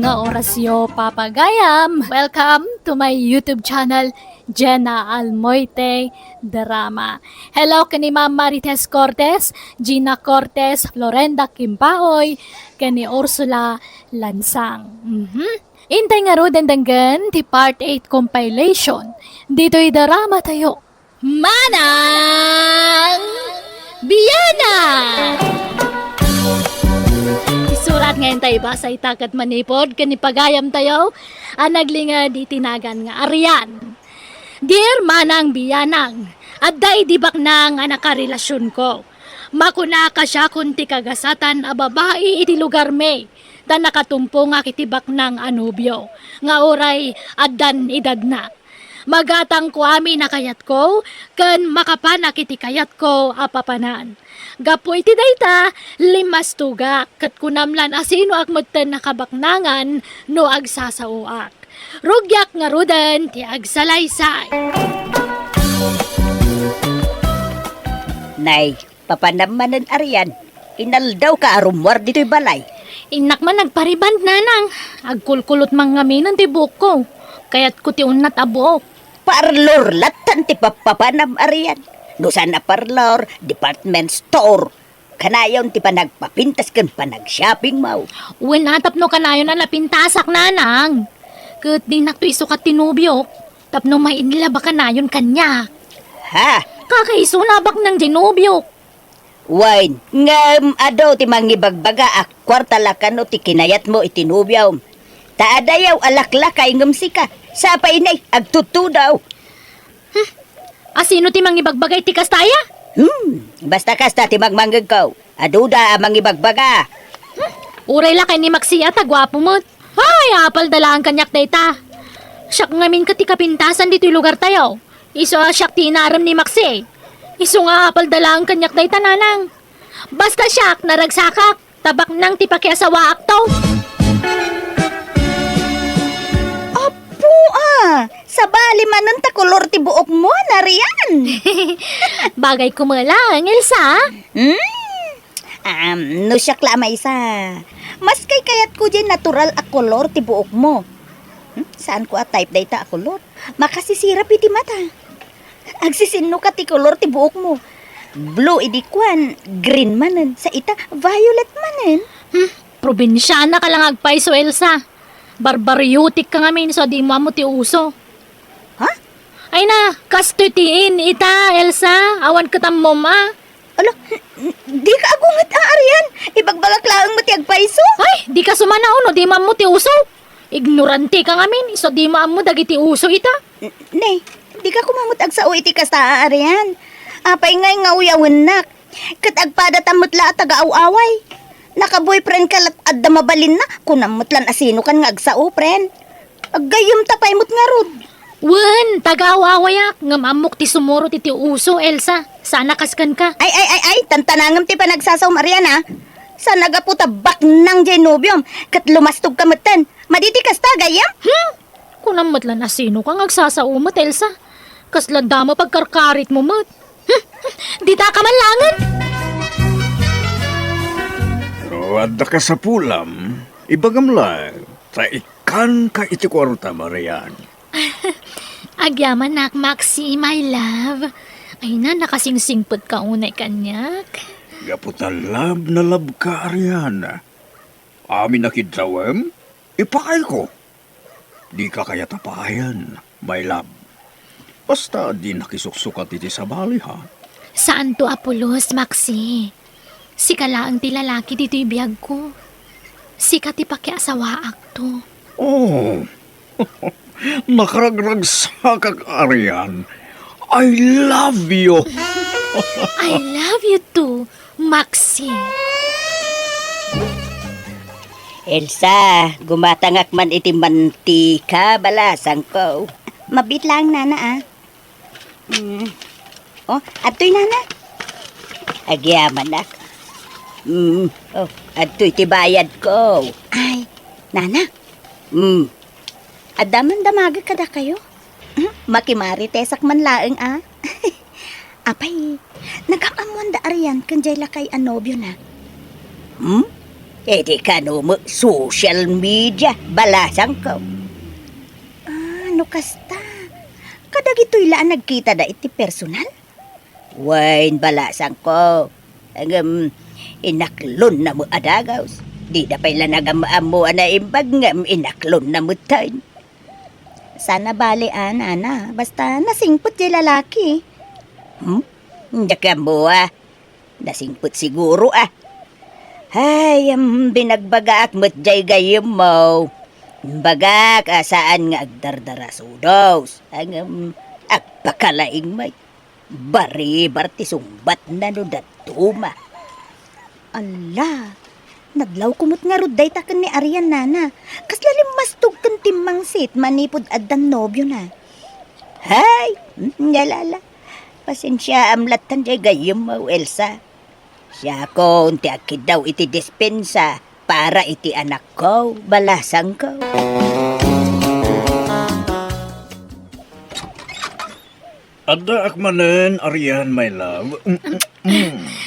nga orasyo papagayam. Welcome to my YouTube channel, Jenna Almoite Drama. Hello kani Ma'am Marites Cortez, Gina Cortez, Florenda Kimpaoy, kani Ursula Lansang. Intay nga ro dendanggan ti Part 8 compilation. Dito'y drama tayo. Manang Biyana! Isurat ngayon tayo ba sa itakat manipod, kanipagayam tayo, anaglinga di tinagan nga Arian. Dear Manang Biyanang, adday dibak nang anakarelasyon ko. Makuna ka siya kunti kagasatan a babae iti lugar me. Da nakatumpo nga kitibak ng anubyo. Nga oray addan edad na. Magatang ko ami nakayat ko, kan makapanak iti kayat ko apapanan. Gapo iti dayta, limas tuga, kat kunamlan asino akmagten nakabaknangan no agsasauak. Rugyak nga rudan ti agsalaysay. Nay, papanamanan Arian, inaldaw ka arumwar dito'y balay. Inak man nagpariband nanang, agkulkulot mga minan ti buko, kaya't kuti unat abuok. Parlor latan ti papapanam Arian. No sana parlor, department store. Kanayon ti panagpapintas kan panag-shopping mau. Uwin atap no kanayon na napintasak nanang. Kat di nakto isukat tinubyok, tapno mainila ba kanayon kanya. Ha? Kakaisunabak ng ginubyok. Wine, ngam adaw ti mangibagbaga ak kwarta lakano ti kinayat mo itinubyaw. Taadayaw alaklakay ngam sika. Sa pa inay, agtutu daw. Asino ti mangibagbagay ti kastaya? Basta kasta ti magmanggag ko. Aduda ang mangibagbaga. Uray lakay ni Maxia tagwapo mo. Ay, apal dalaan kanyak data. Siyak ngamin ka ti kapintasan dito'y lugar tayo. Iso siyak ti inaram ni Maxi. Iso nga apal dalaan kanyak data nanang. Basta siyak naragsakak, tabak nang ti pakiasawa akto. Sa bali manon ta kolor ti buok mo, Narian. Bagay ko mo lang, Elsa. No siya klamay sa. Mas kay kayat ko dyan natural a kolor ti buok mo. Saan ko a type data a kolor? Makasisirap iti mata. Agsisinno ka ti kolor ti buok mo. Blue idi kwan, green manen. Sa ita, violet manen. Probinsyana ka lang agpaiso, Elsa. Barbaryotik ka ngamin so di mo ti uso. Ha? Ay na, kastutiin ita, Elsa. Awan ka tam ma. Alo, di ka agungat Arian. Ibagbalak mo ti agpaiso. Ay, di ka sumanaw no, di mo ti uso. Ignorante ka ngamin, so di mo dagiti uso ita. Ne, di ka kumamot agsao iti kasta Arian. Apay ngay nga uyawan nak. Kat agpadatamot la at taga-awaway. Naka-boyfriend ka lat adda mabalin na. Kunamot lan asino kan nga agsao, friend. Aggayom tapay mo't nga rod. Wen, taga-awawayak. Ngamamok ti sumuro ti uso, Elsa. Sana kaskan ka. Ay, tantanangam ti panagsasaw Mariana. Sa nagaputa bak ng genobium. Kat lumastog kamatan. Maditi kasta gayam? Kunamot lan asino kang agsasaumot, Elsa. Kaslanda mo pagkarkarit mo, mat. Di ta ka manlangan. Wadda ka sa pulam, ibagam lang, sa ikan ka iti kwarta, Marian. Agyaman nak, Maxi, my love. Ay na, nakasingsingpot ka unay kanyak. Gaputa lab na lab ka, Ariana. Amin na kidsawem, ipakay ko. Di ka kaya tapayan, my love. Basta di nakisuksukat iti sa bali, ha? Saan to, Apolos, Maxi? Sika laang ti lalaki dito'y biyag ko. Sika ti pakiasawaak to. Oh, nakaragragsakak, Arian. I love you. I love you too, Maxi. Elsa, gumatangak man iti mantika balasang ko. Mabit lang, nana, ah. Oh, atoy, nana. Agyaman nak. Atoy ti bayad ko. Ay, nana. Adaman damaga kada kayo. Makimari tesak man laeng, ah. Apay, nagkakamuan da Arian kanjay lakay anobyo na. di ka no mo social media, balasang ko. Ano kasta? Kadag ito'y laan nagkita da iti personal? Wain balasang ko. Ang inaklon na mo adagaws. Di na pala nagamamo na imbag nga inaklon na mo tayo. Sana bali ana, basta nasingpot yung lalaki. Hindi ka mo nasingpot siguro Ay, binagbaga at matjay gayam mo. Bagak, saan nga agdardarasodos. Ang agpakalaing may bari-bar ti sumbat na no datuma. Allah, naglaw kumot nga ruday takan ni Arian nana. Kaslalim mastug kan timang sit manipod addan nobyo na. Hay, ngalala. Pasensya amlatan jay gayam mo, Elsa. Siya ko, unti akid daw iti dispensa para iti anak ko, balasang ko. Adda akmanen, Arian, my love.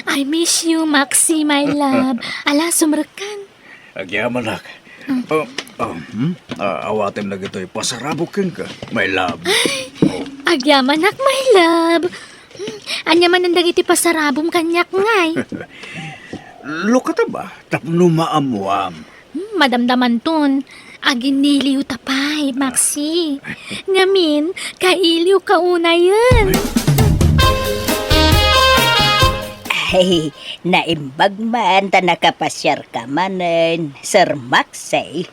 I miss you, Maxi, my love. Ala, sumrekan. Agyaman ak. Awatem na gito'y pasarabukin ka, my love. Agyamanak, my love. Anyaman ang dagiti pasarabong kanyak ngay. Lukata ba? Tapno maamuam. Madamdaman ton. Aginiliw tapay, Maxi. Ngamin, kailiw kauna yan. Ay, naimbag man ta nakapasyar ka manen, Sir Maxey.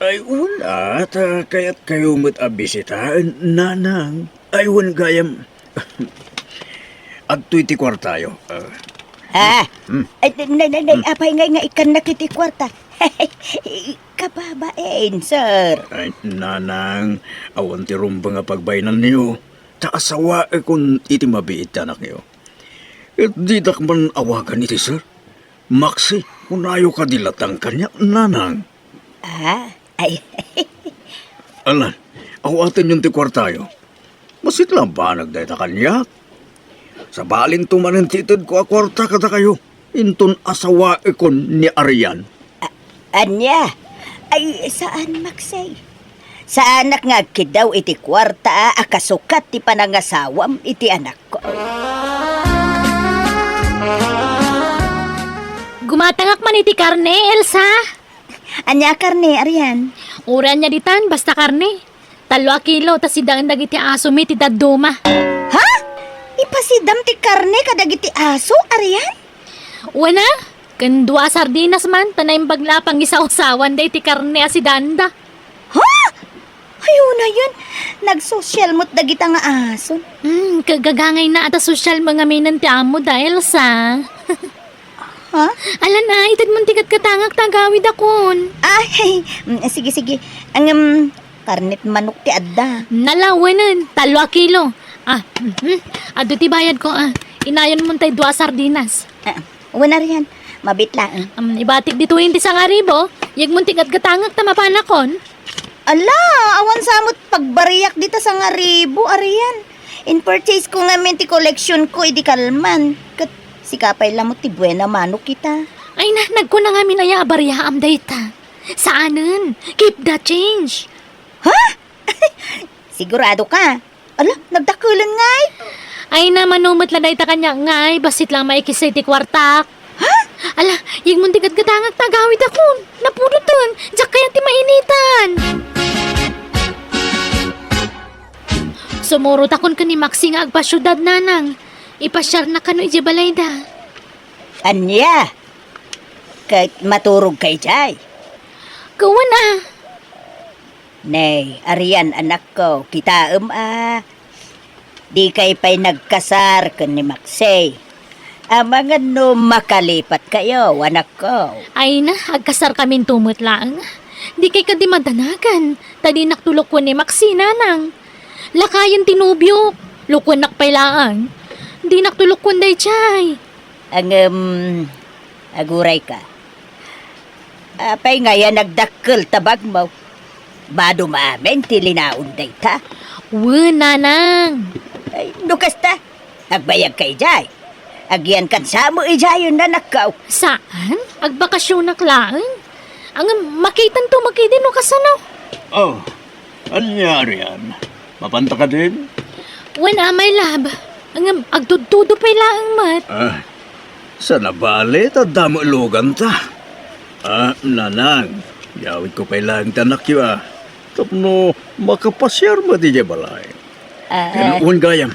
Ay, wala. Kaya't kayo mo't abisitaan, nanang. Ay, wan gayam. Agto'y ti kwartayo. Ha? Ay, apay nga ikan nakiti kwarta. Kababain, sir. Ay, nanang. Awan ti rumba nga pagbainan niyo. Taasawa kung iti mabiit anak niyo. At di man awagan iti, sir. Maxi, kung ayaw ka dilatang kanya, nanang. Ay, Alan, awatin yung ti kwartayo. Masit lang ba nagdayta kanya? Sa balin tumanan titid ko akwarta kada kayo. Inton asawa ikon ni Arian. Anya? Ay, saan, Maxey? Sa anak nga kidaw iti kwarta, akasukat ti panangasawam iti anak ko. Gumatangak man iti karne, Elsa. Anya karne, Arian? Uran niya ditan, basta karne. 3 kilo, tas sidang dagiti aso mi ti daduma. Ha? Ipasidam ti karne kadag iti aso, Arian? Wana, kan 2 sardinas man, tanay baglapang isaw-sawan day ti karne asidanda. Ha? Ayaw na yun. Nagsosyal mo't dagita nga aso. Kagagangay na ata sosyal mga minan ti amo dahil sa... Ha? Ala na, itad mong tigat katangak tagawid akon. Ay, sige. Ang karnit manok ti adda. Nalawanan, 3 kilo. Ado ti bayad ko Inayon mo tay 2 sardinas. Wana riyan, mabitlaan. Ibatik di 20 sa ngaribo, yag mong tigat katangak tamapanakon. Ala, awan samot pagbariyak dito sa nga ribo, Arian. In purchase ko nga ti collection ko, idi kalman. Kat sikapay lamot ti buena manok kita. Ay na, nagkuna nga minaya bariyaam dayta. Saanan? Keep the change. Ha? Sigurado ka? Ala, nagdakulan ngay. Ay na, manumot la dayta kanya ngay, basit lang maikisay ti kwartak. Ha? Ala, yung muntigat katangag tagawid akon. Napudutan, diyak kaya ti mainitan. Sumurot akon ka ni Maxi nga agpasyudad nanang. Ipasyar na kano iji balayda. Anya? Kahit maturog kay Jay. Kawan Nay, Arian anak ko, kita Di kay pa'y nagkasar kan ni Maxey. Mga no makalipat kayo, anak ko. Ay na, agkasar kamin tumot lang. Di kay kadi madanagan. Tadi naktulok ko ni Maxi nanang. Lakayan tinubyo. Lukwan nakpailaan. Di naktulok ko day chay. Ang, aguray ka. Apay nga yan nagdakkel tabag mo. Bado maamin, tilinaon day ta. Nanang. Ay, nukas ta. Nagbayag kay Jay. Agyan kan sa mo ijayon na nakaw. Saan? Agbakasyon na klaan? Ang makitan to makidin no kasano? Oh, anyari yan? Mapanta ka din? Wala may lab. Ang agtutudo pa lang mat. Sa nabalit at damo ilugan ta. Nanang, yawit ko pa ilang tanak yu Tapno, makapasyar mo di balay. Pinuun gayam.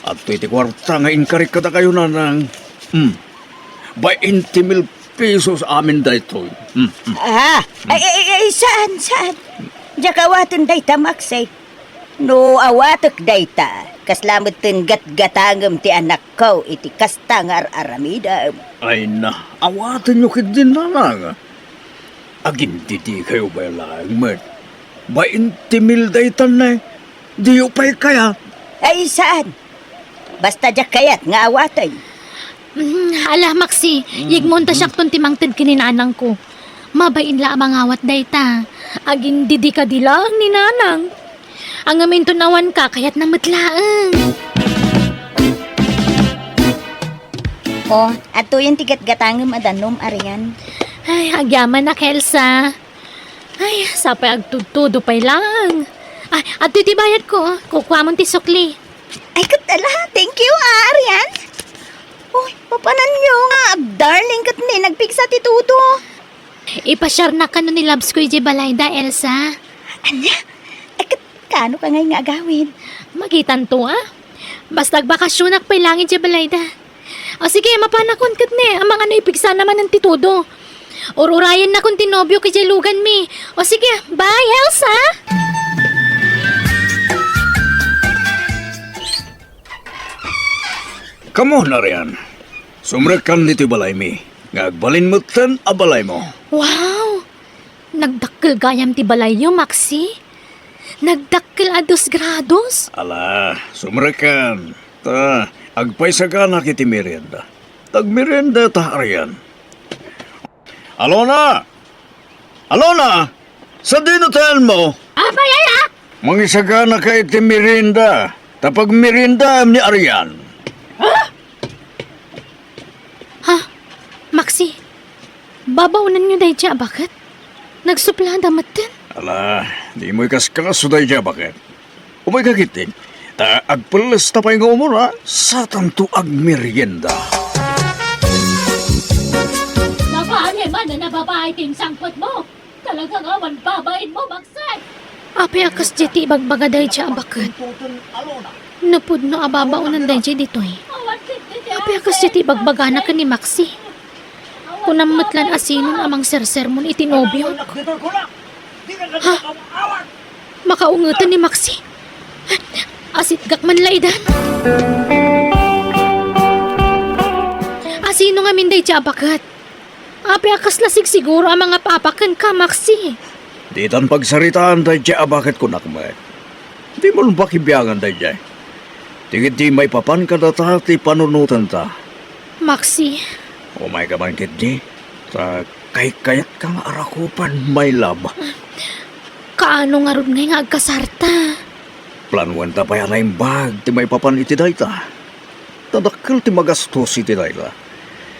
At 20 kwarta nga inkarik ka na kayo, nanang. 20,000 pesos amin dito. Ay, saan? Diya kawatan dayta, Maksay. No, awatak dayta. Kaslamot tin gat-gatangam ti anak ko, iti kastangar aramidam. Ay na, awatan nyo kit din, nanang. Agin titi kayo ba lang, mat? 20,000 daytan na, di upay kaya. Ay, saan? Basta diya kayat nga awatay. Ala, Maxi, yigmonta siya kung timangtid kininanang ko. Mabain la amang awat dayta. Agin didi ka dilang ni nanang. Ang amin tunawan ka, kaya't namatlaan. Ato yung tigat-gatangam adanom, Arian. Ay, agyaman na, Kelsa. Ay, sapay agtutudo pa'y lang. Ay, at titibayad ko, kukuha mong tisukli. Ay, katala. Thank you, Arian. Uy, papanan nyo nga. Darling kat ni, nagpigsa ti Tuto. Ipasyar na ka no ni Labs ko Balayda, Elsa. Anya? Ay, kano ka ngay nga agawin? Magitan to, Basta bakasyon pa'y langit Balayda. O sige, mapanakon kat ni. Ang mga naipigsa naman ng titudo. Ururayan na kung tinobyo kay Lugan mi. O sige, bye, Elsa! Kamo na riyan. Sumrekan nito balay mi. Ngagbalin mo ten abalay mo. Wow! Nagdakkel gayam ti balayo, Maxi. Nagdakkel a 2 grados. Ala, sumrekan. Ta, agpay sa gana kiti merienda. Tag merienda ta riyan. Alona! Alona! Sa dinutan mo? Apa yaya? Mangisagana ka iti merienda. Tapag merienda ni Arian. Maxi, babaunan nyo dahi dya, bakit? Nagsupla damat din. Ala, di mo'y kaskas suday dya bakit? Umay kagitin. Ta agpalas tapay nga umura sa tanto ag merienda. Napahanay man na nababahay ting sangkot mo. Talagang awan babain mo, Maxi. Api akas jeti bagbaga dahi dya, bakit? Napud no ababaunan dahi dya dito Api akas jeti bagbaga na ka ni Maxi. Kunamatlan asinon amang serser mo itinobyo. Makaungutan ni Maxi. Asit gak man laydan. Asino nga minday dya bakat. Api akas lasig siguro ang mga papakan ka, Maxi. Di tan pagsaritaan tayo dya bakit kunakmat. Di mo lumpak ibiyangan tayo dya. Tingit di may papan ka data ti panunutan ta. Maxi, Umay ka man kit di. Sa kayat kang arakupan may lab. kaano nga ron nga agkasarta? Planuan ta pa yan na bag ti may papan iti dayta. Tadakkel ti magastos iti dayta.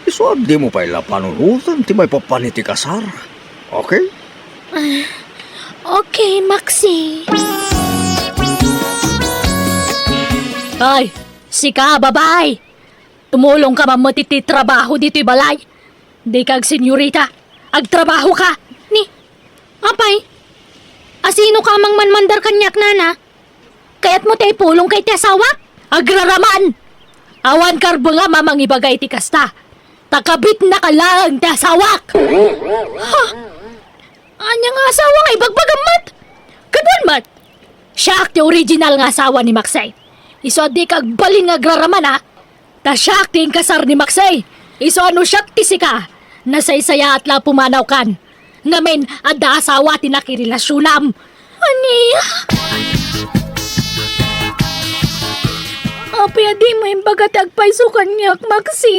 Isuad di mo pa ila panunutan ti may papan iti kasar. Okay? Okay, Maxi. Ay, sika, babay. Tumulong ka mamatiti trabaho dito'y balay. Di kag senyorita, agtrabaho ka. Ni, apay, asino ka mang manmandar kanyak nana? Kaya't mo tayo pulong kay ti asawa? Agraraman! Awan karbo nga mamang ibagay ti kasta. Takabit na ka lang ti asawak! Ha? Anya nga asawa nga ibagbagamat? Kadwan mat? Siya ti original nga asawa ni Maxay. Iso di kag balin nga agraraman ha? Ta siya ti kasar ni Maxay. Iso ano siya ti sika? Nasaysaya at la pumanaw kan. Ngamin, adda asawa ti nakirelasyonam. Ani? Apay, di mo yung bagatagpay so kanyak, Maxi.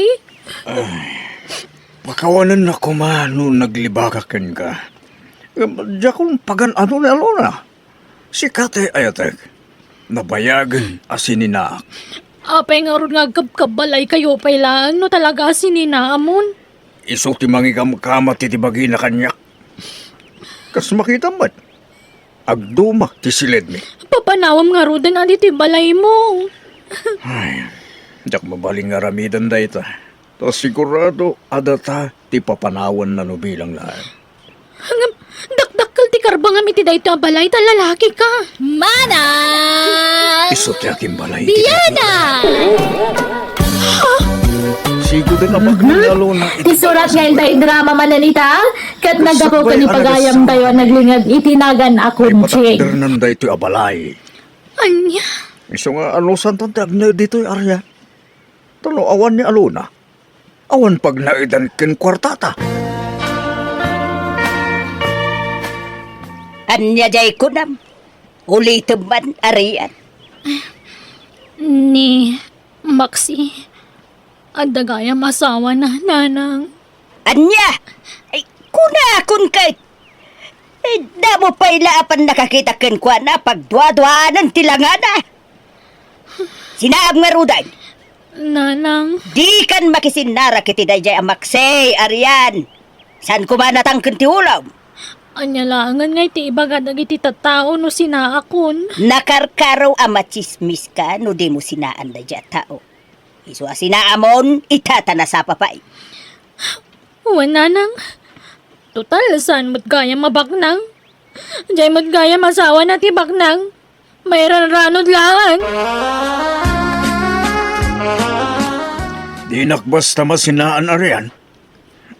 Makawanan na kumano naglibakakan ka. Diya kong pagan ano na alona. Si Kate Ayatek. Nabayagan asininak. Apay nga ron nga kabbalay kayo pay lang no talaga sininaamon. Iso ti mangigam kamat iti bagi na kanyak. Kas makita man. Agduma ti silid mi. Papanawam nga ron din adi ti balay mo. Ay, dak mabaling nga ramidan da ita. To sigurado adata ti papanawan na no bilang lahat. Hangam, dakdakkel ti karbang nga miti dayto a balay ta lalaki ka. Manang! Iso ti aking balay. Biyana! Sigo din na pagkakalo na iti. Isurat ngayon tayo drama mananita, kat nagdako ka ni pagayam tayo naglingag itinagan akong ching. Ipatakder nanda ito abalay. Anya? Iso nga alusan tantag na dito arya. Talo awan ni Alona. Awan pag naidan ken kwartata. Anya jay kunam. Uli teman arian. Ni Maxi. Ang dagayam asawa na nanang. Anya! Ay, kunakon kay. Eh, damo pa ilaapan nakakita ken kwa na pagdwa-dwaanan tilangana. Sinaab nga ruday. Nanang. Di kan makisinara kiti dayjay amaksay, Arian. San ko ba natangken ti ulam? Anya langan nga iti ibaga dagiti tattao no sinaakon. Nakarkaraw amachismis ka no di mo sinaan dayjay tao. Isu sinaamon, itatana sa papay. Uwan nanang. Total, saan mo't gaya mabaknang? Diyay mo't gaya masawa na ti baknang. May ranranod lang. Di nakbasta masinaan arian.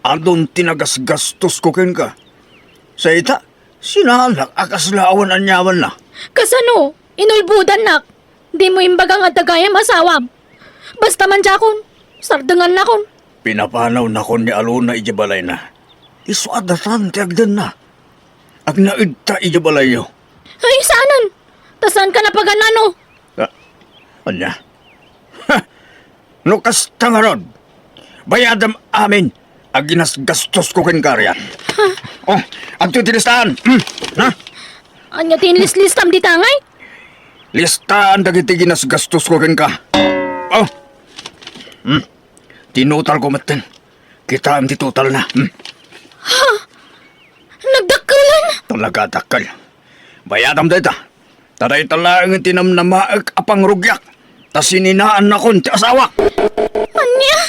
Andon tinagas-gastos ko ken ka. Sa ita, sinaan lang akas laawan anyawan na. Kasano? Inulbudan nak. Di mo imbaga nga dagaya masawam. Basta man jakon. Sardangan na kon. Pinapanaw na ko ni Alona ijabalay na. Isu adatan ti agdan na. Ag naidta ijabalay yo. Ay, saanan? Tasan ka na paganano? Anya? Ha! Nukas tangarod. Bayadam amin. Aginas gastos ko ken karyan. Oh, agto ti listahan. Ha? Anya tinlis-listam di tangay? Listahan dagiti ginas gastos ko ken ka. Oh. Tinutal ko maten. Kita ang titutal na. Nagdakkalan? Talaga dakal. Bayadam data. Taray talang tinam na maag apang rugyak. Tas sininaan na kon ti asawa. Anya?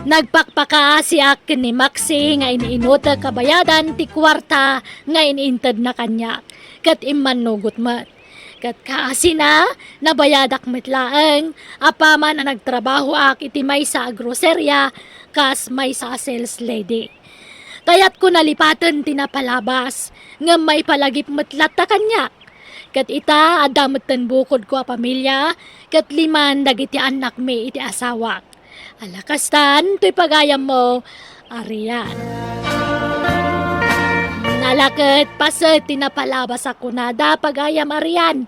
Nagpakpaka si akin ni Maxi nga iniinota kabayadan ti kwarta nga iniintad na kanya. Kat iman nugot mat. Kat kaasi na, nabayadak metlaeng, apaman na nagtrabaho ak iti may sa grocerya, kas may sa sales lady. Kayat ko nalipatan tinapalabas, nga may palagip metlat ta kanyak. Kat ita, adamatan bukod ko a pamilya, kat liman dagiti anak mi iti asawak. Alakastan, to'y pagayam mo, Arian. Nalakit paset tinapalabas ako na da pagayam Arian.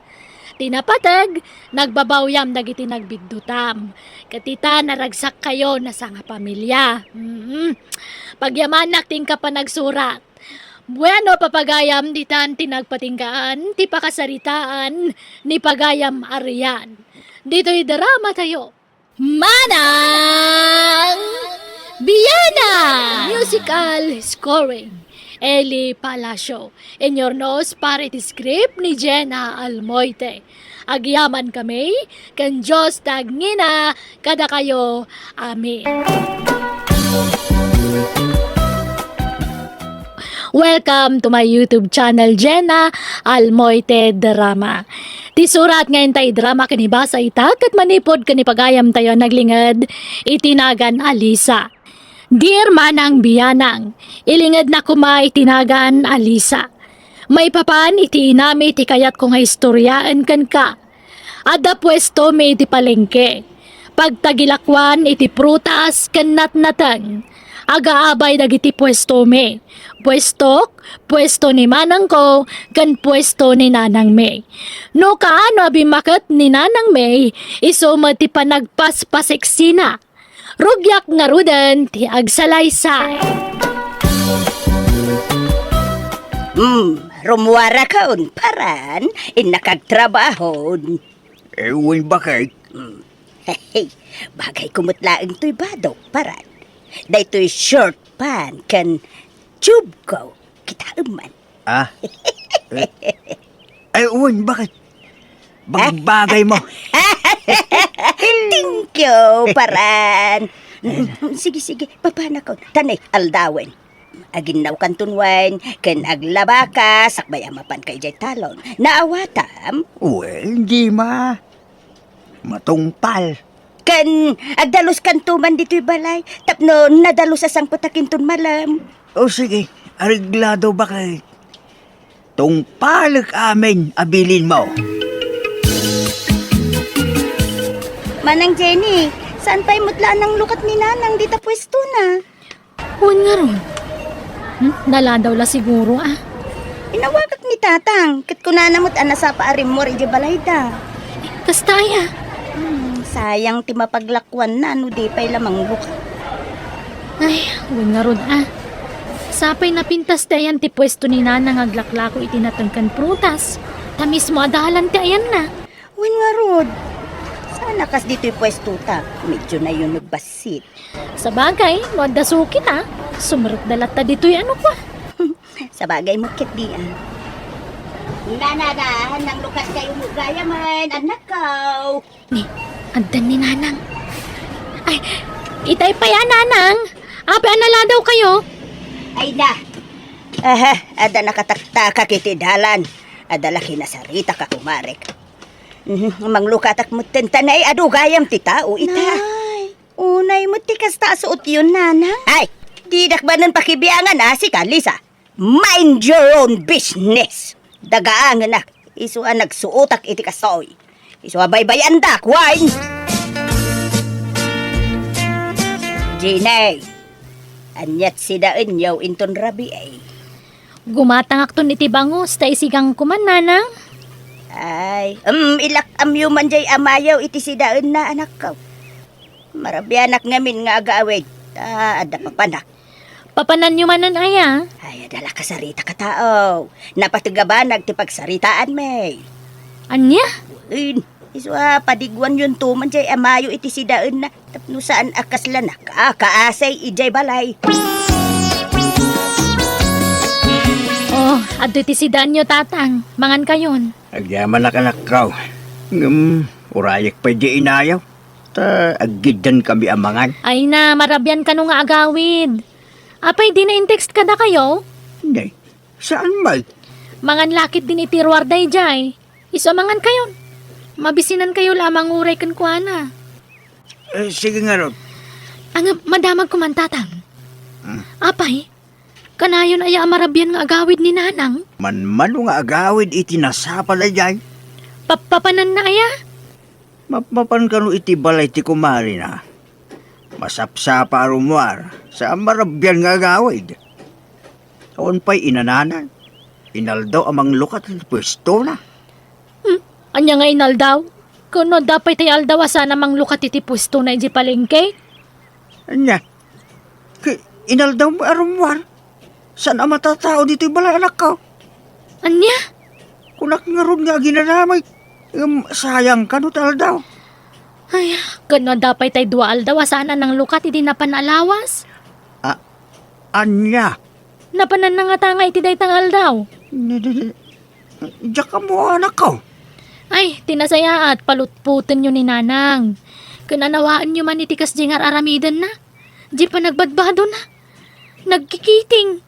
Tinapatag, nagbabawyam dagiti nagbigdutam. Katita naragsak kayo na sa nga pamilya. Pagyamanak ting ka pa nagsurat. Bueno papagayam ditan tinagpatinggaan, ti pakasaritaan, ni pagayam Arian. Dito'y drama tayo. Manang Biyana! Musical scoring. Eli Palacio. In your nose, parity script ni Jenna Almoite. Agyaman kami, kan Diyos tagngina, kada kayo, amin. Welcome to my YouTube channel, Jenna Almoite Drama. Ti surat ngayon tayo drama kanibasa itak at manipod kanipagayam tayo naglingad, itinagan Alisa. Dear Manang Biyanang, ilingad na kuma itinagan Alisa. May papan iti inami iti kayat ko nga istoryaan kan ka. Ada pwesto may iti palengke. Pagtagilakwan iti prutas kan natnatan. Agaabay dagiti pwesto me. Pwesto ni manang ko, kan pwesto ni nanang me. No kaano abimakat ni nanang me, iso mati panagpaspaseksina. Rugyak nga rudan ti agsalaysay. Rumuwara kaon paran, inakagtrabaho. Ewan bakit? Hey, bagay kumutlaang to'y badok, paran. Day to'y short pan, kan tube ko. Kita man. Ah? Ewan bakit? Bagay mo. Thank you, paran. Sige, baba na ko. Tanay, aldawen. Aginaw kan tunwan, kan aglaba ka, sakbay amapan kay jay talon. Naawatam, Hindi ma. Matungpal. kan agdalos kan tuman dito'y balay. Tapno, nadalos sa sang putakin tun malam. O sige, ariglado bakit? Tungpalag amin, abilin mo. Manang Jenny, saan pa'y mutla ng lukat ni Nanang dita pwesto na? Huwag nga ron. Nala daw la siguro Inawagak ni Tatang, kat kunanamot sa paarim mo rin balay da. Kastaya. Sayang ti mapaglakwan na, no di pa'y lamang lukat. Ay, huwag nga ron Sapay na pintas tayan ti pwesto ni Nanang aglaklako itinatangkan prutas. Tamis mo adahalan ti ayan na. Wen nga Rod, sana kas dito'y pwesto ta, medyo na yun nagbasit. Sa bagay, wag dasukin Sumarot dalat ta dito'y ano pa. Sa bagay mo kit di Nanagahan ng lukas kayo mo gaya man, anak ko. Ni, andan ni Nanang. Ay, itay pa yan, Nanang. Ape, anala daw kayo. Ay na. Ada nakatakta kitidalan. Ada laki na sarita ka kumarek. Manglukatak mo tentanay, adu gayam ti tao ita. Nay, unay mo ti kasta suot yun, Nanang. Ay, didak ba nun pakibiyangan si Kalisa? Mind your own business. Dagaangan na, isuan nagsuotak iti kasoy. Isuwa baybayan dak, wine. Jinay, anyat si daan yaw inton rabi ay. Gumatangak to ni Tibangos, ta isigang kuman, Nanang. Ay, ilak amyuman jay amayaw iti si daan na anak ko. Marabianak ngamin nga agaawig, ada papanak. Papanan nyo manan aya. Ay, adala kasarita ka tao. Napatigabanag ti pagsaritaan, may. Anya? Iswa, padigwan yun tuman jay amayo iti si daan na. Tapno saan akas lanak, kaasay ijay balay. Oh, adto ti sidaan nyo, Tatang. Mangan kayon. Agyaman na kanak kaw. Urayak pa di inayaw. Ta agidan kami amangan. Ay na, marabyan ka nung nga agawid. Apay, di na in-text ka na kayo? Hindi. Saan may? Mangan lakit din itirwar day jay. Iso mangan kayon. Mabisinan kayo lamang uray kan kuana. Sige nga ron. Ang madamag ko man, Tatang. Apay, kanayon aya marabyan nga agawid ni Nanang. Manmano nga agawid iti nasapa na dyan. Papanan na aya? Mapapan ka no iti balay ti kumari na. Masapsapa rumwar sa marabyan nga agawid. Awan pa'y inananan. Inaldaw amang lukat at pwesto na. Anya nga inaldaw? Kuno dapat tayo aldaw sana mang lukat iti pusto na iji palengke? Anya? Inaldaw mo arumwar. Saan ang matatao dito yung balay anak ko? Anya? Kunak nga ron nga ginanamay. Sayang ka no taldaw. Ay, kuno dapat tayo dua aldaw sana ng lukat iti napanalawas? Anya? Napanan na nga tanga iti day tangal daw. Diyak ka mo anak ko. Ay, tinasaya at palutputin nyo ni Nanang. Kananawaan nyo man iti kas jingar aramidan na. Di pa nagbadbado na. Nagkikiting.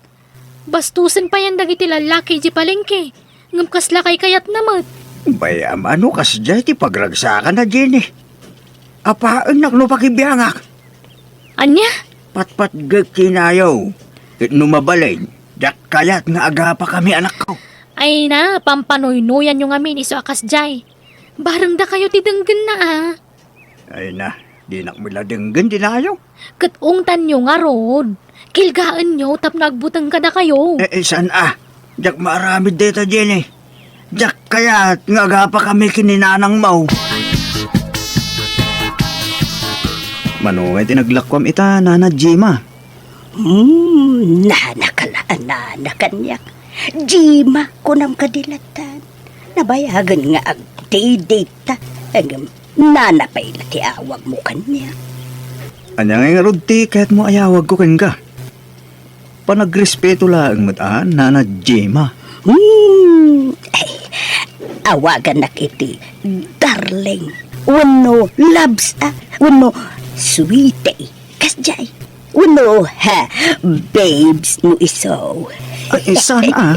Bastusan pa yan dagiti lalaki di palengke. Ngam kaslakay kayat namat. Bayam ano kas dyan ti pagragsakan na Jenny. Apaan nakno pakibiyangak. Anya? Patpat gag kinayaw. Numabalay. Dak kayat nga aga pa kami anak ko. Ay na, pampanoy-noyan nyo ngamin iso akas jay. Barang da kayo tidenggen na Ay na, di nakmiladenggan dinayaw. Katungtan nyo nga rod. Kilgaan nyo tap nagbutang ka na kayo. Saan Dak maaramid deta Jenny. Dak kayat nga aga pa kami kininanang mau. Manungay tinaglakwam ita, Nana Jima. Nanakanyak. Jima, kunam kadilatan. Nabayagan nga ag data. Hanggang nanapay na tiawag mo kanya. Anya nga nga ti, kahit mo ayawag ko kan ka. Panagrespeto lang mataan, Nana Gemma. Ay, awagan na kiti, darling. Uno, loves, uno, sweetie, kasjay. Uno, babes, no iso. Ay, sana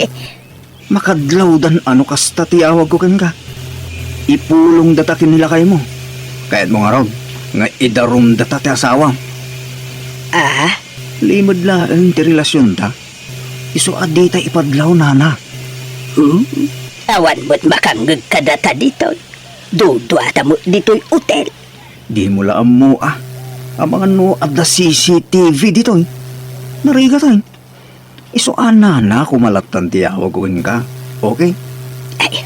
makadlaw dan ano kasta tiawag ko kan ka. Ipulong datakin nila kay mo. Kahit mo nga ron, nga idarum data ti asawa. Limod lang ti relasyon ta. Iso adita ipadlaw, Nana. Awan mo't makangag ka data dito. Dudwata mo dito'y hotel. Di mo laam mo ang mga no adda CCTV dito Nariga tayo. Iso Nana kumalatan tiyawag ko ka. Okay? Ay,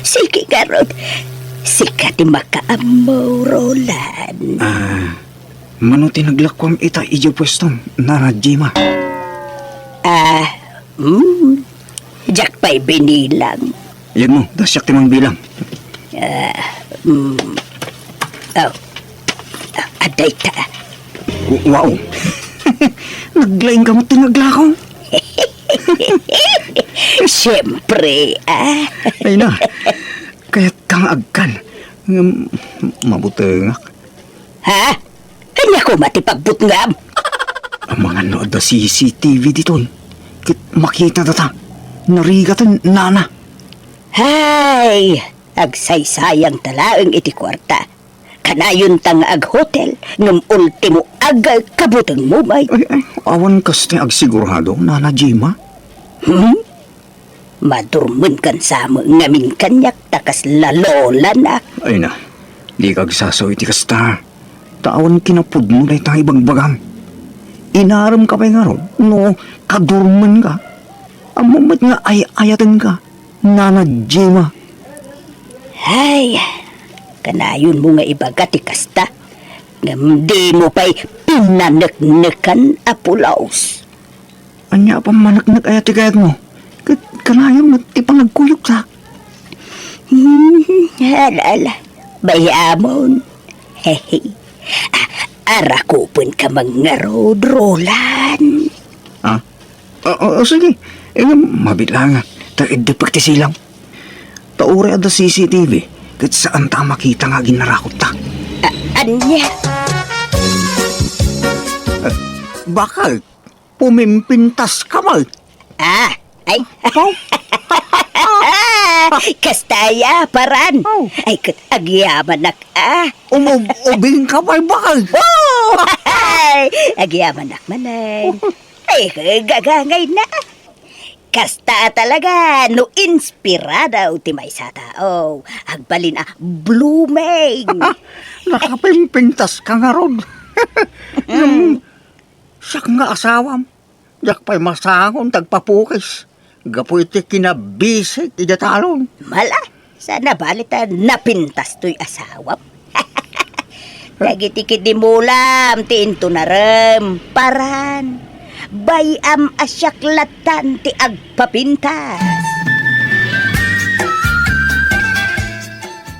sige ka, Rod. Sikat makaamaw, Roland. Mano tinaglakwam ita ijo pwesto, Nana Gemma. Jack pa'y binilang. Yan mo, dasyak timang bilang. Aday ta. Wow! Naglaing ka mo tinaglakaw. Siyempre, Ay na, kaya't kang agkan. Mabutengak. Ha? Kanya ko matipagbutngam. Ang mga nood na CCTV dito Kit makita data. Narigatan, Nana. Hay! Agsaysayang talaang iti kwarta. Kanayon tang ag hotel ngam ultimo ag kabutang mo may. Ay, awan kaste agsigurado, Nana Gemma. Madurmun kan sa mo ngamin kanyak takas lalola na. Ay na, di kag sasaw iti kasta. Tawan kinapud mo na itang ibagbagam. Inaram ka pa nga ron, no, kadurman ka. Amumit nga ay-ayatan ka, Nana Gemma. Hay! Kanayon mo nga ibaga ti kasta. Ngam di mo pa'y pinanaknakan apulaos. Anya pa manaknak ayat kayat mo. Kanayon mo ipanagkuyok sa. Halala, bayamon. Hehe. Arakupon ka mga road, Roland. Sige. Mabitlangan. Taidipag ti silang. Taure ada CCTV. Kat saan ta makita nga ginarakot ta. Anya? Bakal? Pumimpintas ka mal. Ay. Kastaya, paran. Ay, kat agyaman nak, Ubing ka ba, bakal? Agyaman nak manay. Ay, gagangay na. Kasta talaga, no inspirada utimay sa tao. Agbalin blooming. Nakapimpintas ka nga ron. Siya nga asawam. Yak pa'y masangon, tagpapukis. Gapoy ti kinabisik, idatalon. Mala, sana balita napintas to'y asawap. Nagitikid di mulam, tinto na rem, paran. Bayam asyaklatan ti agpapintas.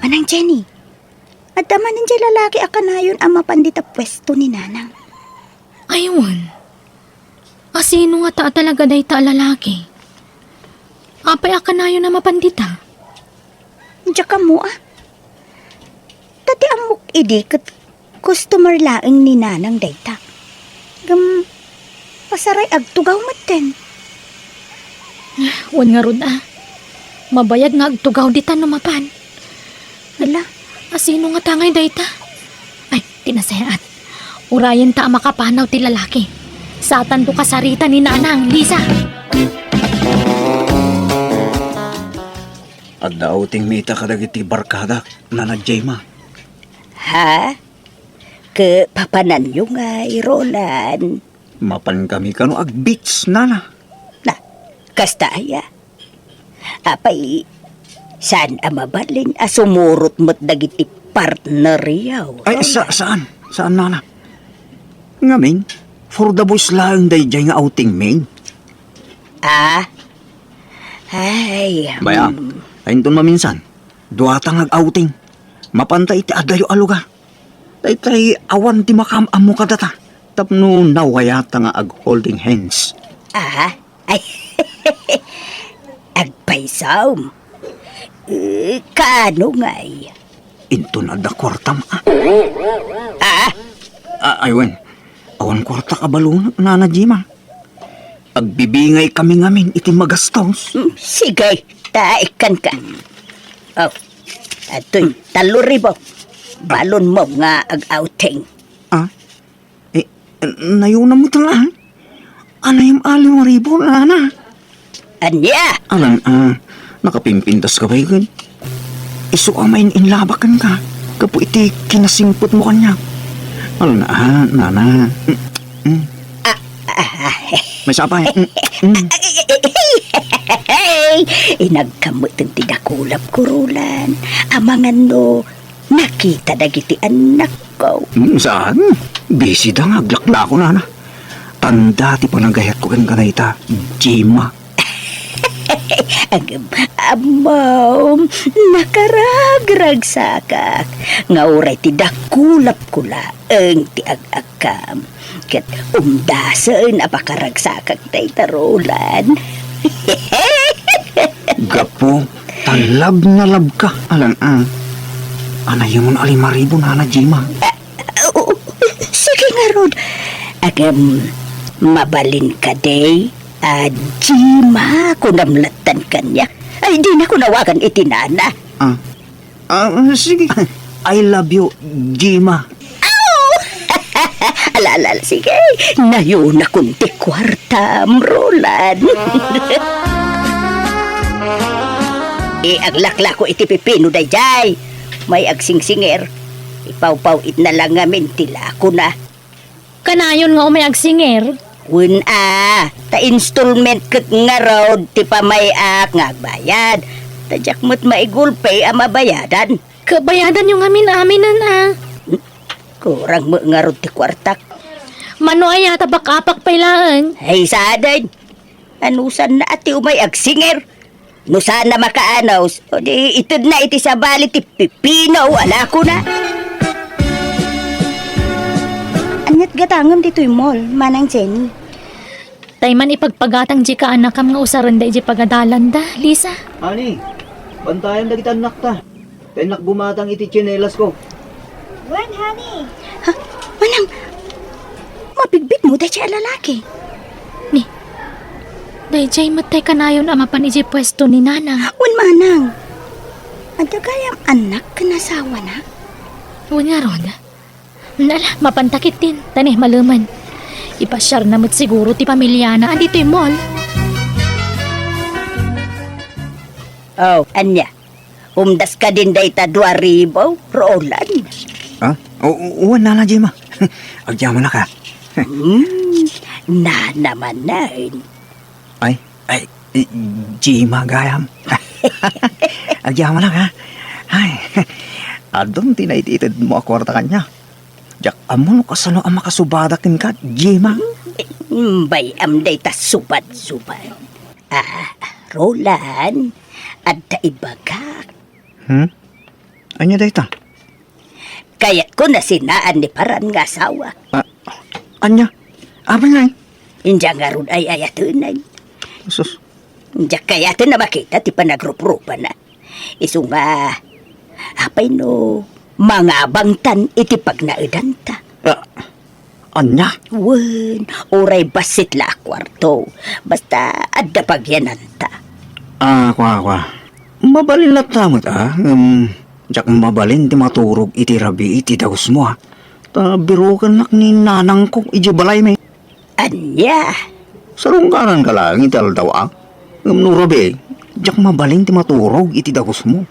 Manang Jenny, adaman ng lalaki akanayon ang mapandita pwesto ni Nanang. Ayun. Sino nga ta talaga day ta lalaki? Apay akanayo na mapandita. Diyan ka mo Tati amok idikot customer laeng ni Nanang dayta. Pasaray agtugaw maten. Wan nga rod Mabayag nga agtugaw dita numapan. Hala, Sino nga tangay dayta? Ay, tinasayat. Urayan ta makapanaw ti lalaki. Satan to kasarita ni Nanang, Lisa. At daw ting mita kadagiti barkada, Nana Gemma. ha? Ke papanan yung Roland. Mapan kami kano ag beach, Nana. Na, kastaya. Apay, saan mabalin sumurot mo't dagiti partner yaw? Ay, saan? Saan, Nana? Ngamin, for the boys lang dayjay nga outing, main. Ay, Baya, ayun ton maminsan. Duwata nga outing. Mapantay ti adayo aluga. Tay awan ti makamam mo kadata. Tapno nawayata nga ag holding hands. Ah, ay, agpaisam. Kaano nga'y? Into na da kwarta ma. Ah, Aywan, awan kwarta kabalunag na Jima. Agbibingay kami ngamin iti magastos. sige, taikan ka. Oh, ato'y 3,000. Balon mo nga ag-outing. Ah? Nayuna mo tala. Anay yung 5,000 na. Anya? Alan, nakapimpintas ka ba yun? Iso amayin inlabakan ka. Kapo iti kinasimpot mo kanya. Alan, nana. May sapay. Hey, inagkamot ang tinakulap kurulan. Amangan no, nakita dagiti anak ko. Saan? Busy da nga, aglakla ko na. Tanda ti panagayat ko kang kanayta, Jima. Amaw, nakaragrag sakak. Nga uray ti dakulap kula ang ti agakam. Kat umdasan apakaragsakak tay tarulan. Gapo, talab na lab ka. Alan, anay yung 5,000 na Jima. Sige nga, Rod. Mabalin ka, day. Jima, kung namlatan ka niya. Ay, di na ko nawagan itinana. Sige. I love you, Jima. Alala, sige. Nayon na kunti kwarta, Roland. Ang lakla ko iti pipino, dayjay. May agsingsinger. Ipaw-paw it na lang ngamin tila ko na. Kanayon nga may agsinger. Ta installment kat nga road, ti pamayak nga agbayad. Tadyak mo't maigulpay ang mabayadan. Kabayadan yung amin-aminan Kurang mo nga road ti kwartak. Mano ay yata bakapak pailaan. Ay saday, anusan na ati umay agsinger. No sana makaanaws, o di itod na iti sa bali ti pipino, wala ko na. Anyat gatangam dito'y mall, manang Jenny. Tayman ipagpagatang di ka anak kam nga usaran da iji pagadalan da, Lisa. Ani, bantayan na kita anak ta. Penak bumatang iti tsinelas ko. Wan, honey. Ha? Manang, mabigbit mo dahil siya lalaki. Dayjay matay kanayon ama pan iji pwesto ni Nanang. Wan, manang. Ada kayang anak kanasawa na? Huwag nga ron. Nala, mapantakit din. Tanih maluman. Ipasyar na mo't siguro ti pamilya na andito yung mall. Oh, anya. Umdas ka din day ta 2,000, Roland. Uwan na Jima. Agyaman na ka. Na naman na. Ay, Jima gayam. Agyaman na ka. Ay, adong tinaititid mo akwarta kanya. Jak amon ka sano ang makasubadakin ka, Jima. Bayam day ta subad-subad. Roland, at ibaga. Anya day ta? Kaya't ko na sinaan ni paran nga asawa. Anya? Abang nga Inja nga ron ay ayatunay. Sus. Inja kayatan na makita ti panagrup-rupa na. Isu nga, apay no, mga bangtan iti pagnaedanta. Anya? Wen, oray basit la kwarto. Basta adda pagyananta. Kwa. Mabalin na tamot jak mabalin ti maturog iti rabi iti dagus mo biro ka nak ni Nanang ko iti balay may. Anya? Sarungkaran ka lang iti aldaw no rabi, jak mabalin ti maturog iti dagus mo.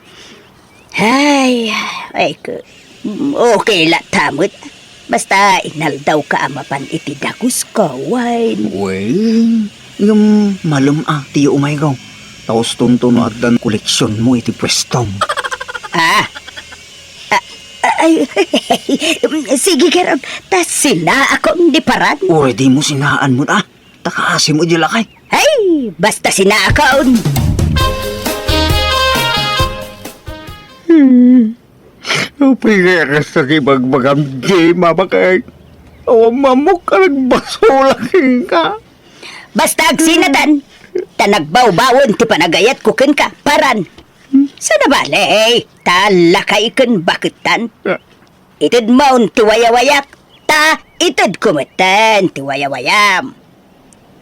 Ay ko. Okay la tamot. Basta inaldaw ka amapan iti dagus ko, wine. Well, yung malum tiyo umay ko. Tapos tuntuno at dan koleksyon mo iti pwestong. Sige karon, tas sina ako hindi paran. O, di mo sinaan mo na. Takaasim mo di lakay. Ay, basta sina ako. Pingay ka sa kibagbagam Jema bakay. O mamuk ka nagbasulaking ka. Basta agsinatan, tanagbaw-bawon ti panagayat ko ken ka, paran. Sa nabali, talakay ken bakitan. Itid maun ti wayawayak, ta itid kumatan ti wayawayam.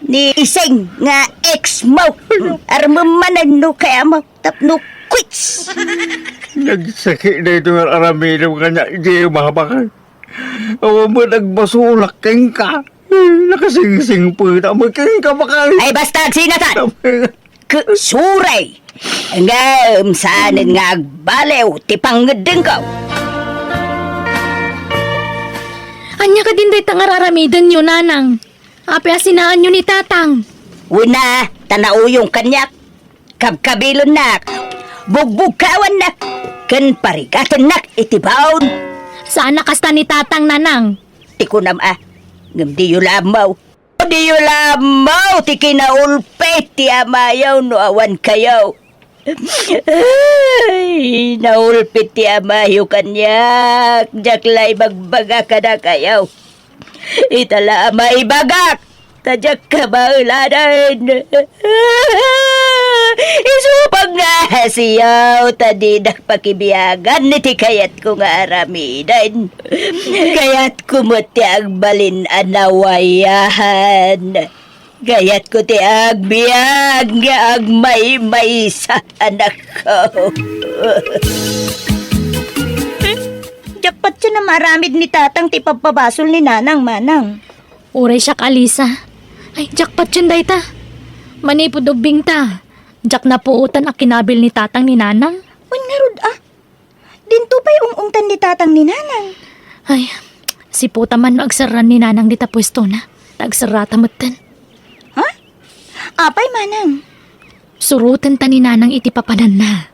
Ni iseng nga ex mo, armamanan no kaya mo, tapno quits. Nagsakit na ito ng aramidam ka niya, Jema bakay. O mo nagbasulak keng ka. Nakasingsing po na magkeng ka bakay. Ay basta agsinatan, suray. Nga saanin nga agbalew, ti panggedeng ko. Anya ka din day tangararamidan nyo, nanang. Ape asinaan nyo ni tatang. Una, tanauyong kanyak, kabkabilon nak, bugbugkawan nak, ken parigatan nak itibaon. Saan nakasta ni tatang, nanang? Tikunam ngam di lamaw. Di lamaw, ti kinaulpet, ti amayaw no awan kayaw. Ay, naulpit ti amayo kanyak, jaklay magbaga ka na kayaw. Itala amay bagak, tadyak ka maulanan. Isupag nga siyaw, tadidak pakibiyagan, niti kayat ko nga aramidan. Kayat kumuti ang balin anawayahan. Gayat ko ti agbiag nga agmay-may sa anak ko. Jackpot siya na maramid ni tatang ti pagpabasol ni nanang manang. Uray siya kalisa. Ay, jackpot yun day ta. Manipod ubing ta. Jak na puutan ang kinabil ni tatang ni nanang. Wan nga rod Dinto pa'y ungungtan ni tatang ni nanang. Ay, si puta man no agsaran ni nanang di ta pwesto na. Tagsarata mutan. Ha? Apay manang. Surutan ta ni nanang iti papanan na.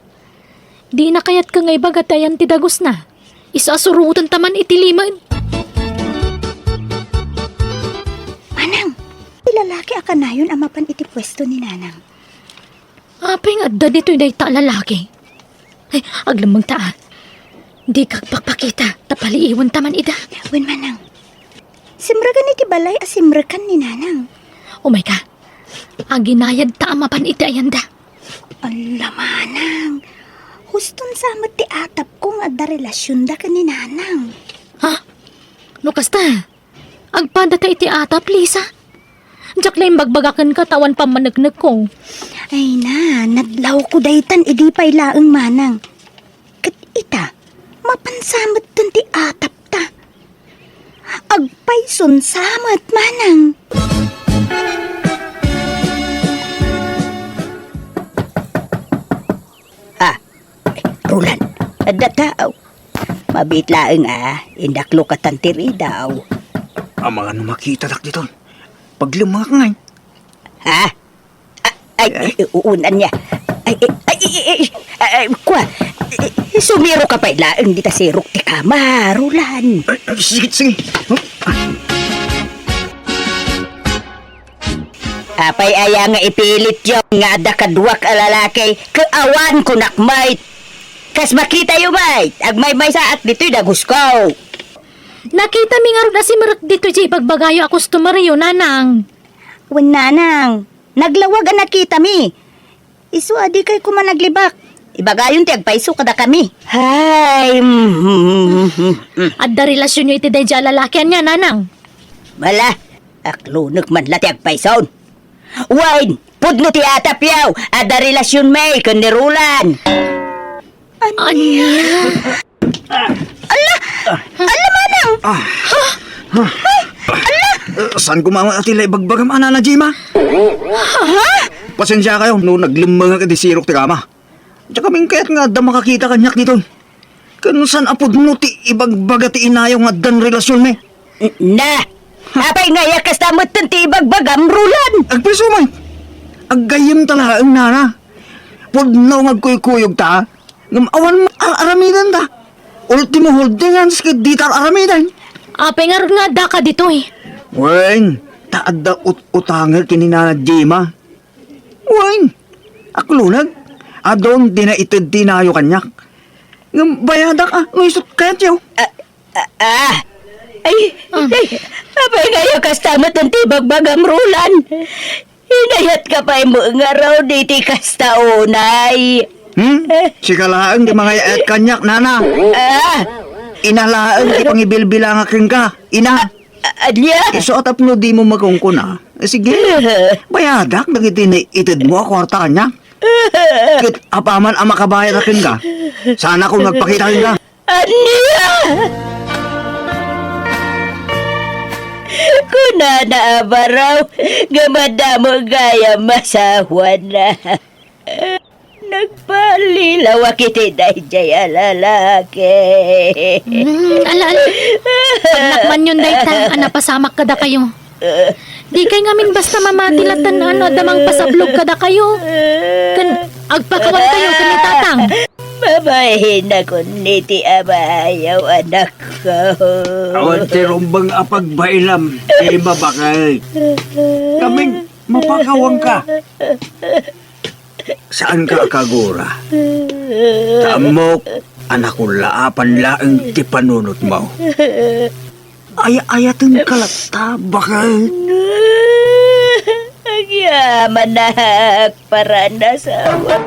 Di na kayat ka ngay bagatayan ti dagos na. Isa surutan taman iti liman. Manang, ilalaki akanayon amapan iti pwesto ni nanang. Apeng adda dito'y day ta lalaki. Ay, aglamang ta. Di kagpakpakita, tapaliiwan taman ida. Wen manang, simragan iti balay asimrakan ni nanang. Oh my God. Aginayad ta amapan iti ayanda. Ala manang, huston samat ti atap kong adda relasyon da ka ni nanang. Ha? Lukas ta. Agpada ta iti atap, Lisa. Diyak lang bagbagakan ka tawan pamanagnag ko. Ay na, nadlaw ko daytan idi pay laeng manang. Kat ita, mapansamat tan ti atap ta. Agpayson samat manang. Rulan, adda tao. Mabit laeng indaklo ka tantiri daw. Ang mga numakita dak dito. Paglumaka ngay. Ha? Uunan niya. Kwa, sumiro ka pa ilaeng di ta sirok ti kama, Rulan. Sige. Apay aya nga ipilit yung nga ada kaduwak a lalaki, kaawan ko nakmay. Kas makita yung may, agmay-may saat dito'y daguskaw. Nakita mi nga rin na si Marak dito siya pagbagayo a customer yun, nanang. Wan nanang, naglawag ang nakita mi. Isu adi kay kumanaglibak. Ibagayon ti agpaiso kada kami. Hay. Adda relasyon nyo iti day dya lalakyan niya, nanang. Wala, aklunak man la ti agpaison. Wine, pudno ti atap yaw, ada relasyon may kandirulan. Anya? Ala manang! Saan kumama at ilay bagbagam na Jema? Pasensya kayo, no naglimang ka di sirok ti kama. Tsaka mingkayat nga da makakita kanyak dito. Kanusan apod mo ti ibagbaga ti inayaw nga dan relasyon me? Na! Apay nga yakas tamot ti ibagbagam rulan! Agpreso man! Aggayam talaga ang nana. Pudnaw ngagkuy-kuyog ta. Ngamawan mo aramidan ta. Ultimo holdingan sa ditar aramidan. Ape nga rin nga da ka dito eh. Wen, taad da utangel kininana Jema. Wen, aklunag. Adon di na itid dinayo kanyak. Bayadak ng isot kayat yaw. Abay kayo kastamat ng tibag-bagam rulan. Hinayat ka pa mo nga raw diti kastaunay. Sikalaang di mga yaat kanyak, nana. Inalaang di pangibilbilang aking ka. Ina, Adya? isuot apno di mo magkungkuna. Sige, bayadak nagitid mo kwarta kanya. Kit apaman ang makabayad aking ka. Sana kung nagpakita ka. Adya! Kuna na abaraw, gamada mo gaya masawan na. Nagpalilaw kiti dahi jaya lalaki. Alala. Pagnak yun dayta, napasamak kada kayo. Di kay ngamin basta mamatilatan damang pasablog kada kayo. Agpakawan kayo kanitatang. Babahin ako niti abayaw anak ko. Awan tirumbang apagbailam, babakay. Kaming mapakawang ka. Saan ka kagura? Tamok, anak ko laapan laang ti panunot mo. Ayatin kalata, bakay. Agyaman na para nasawa.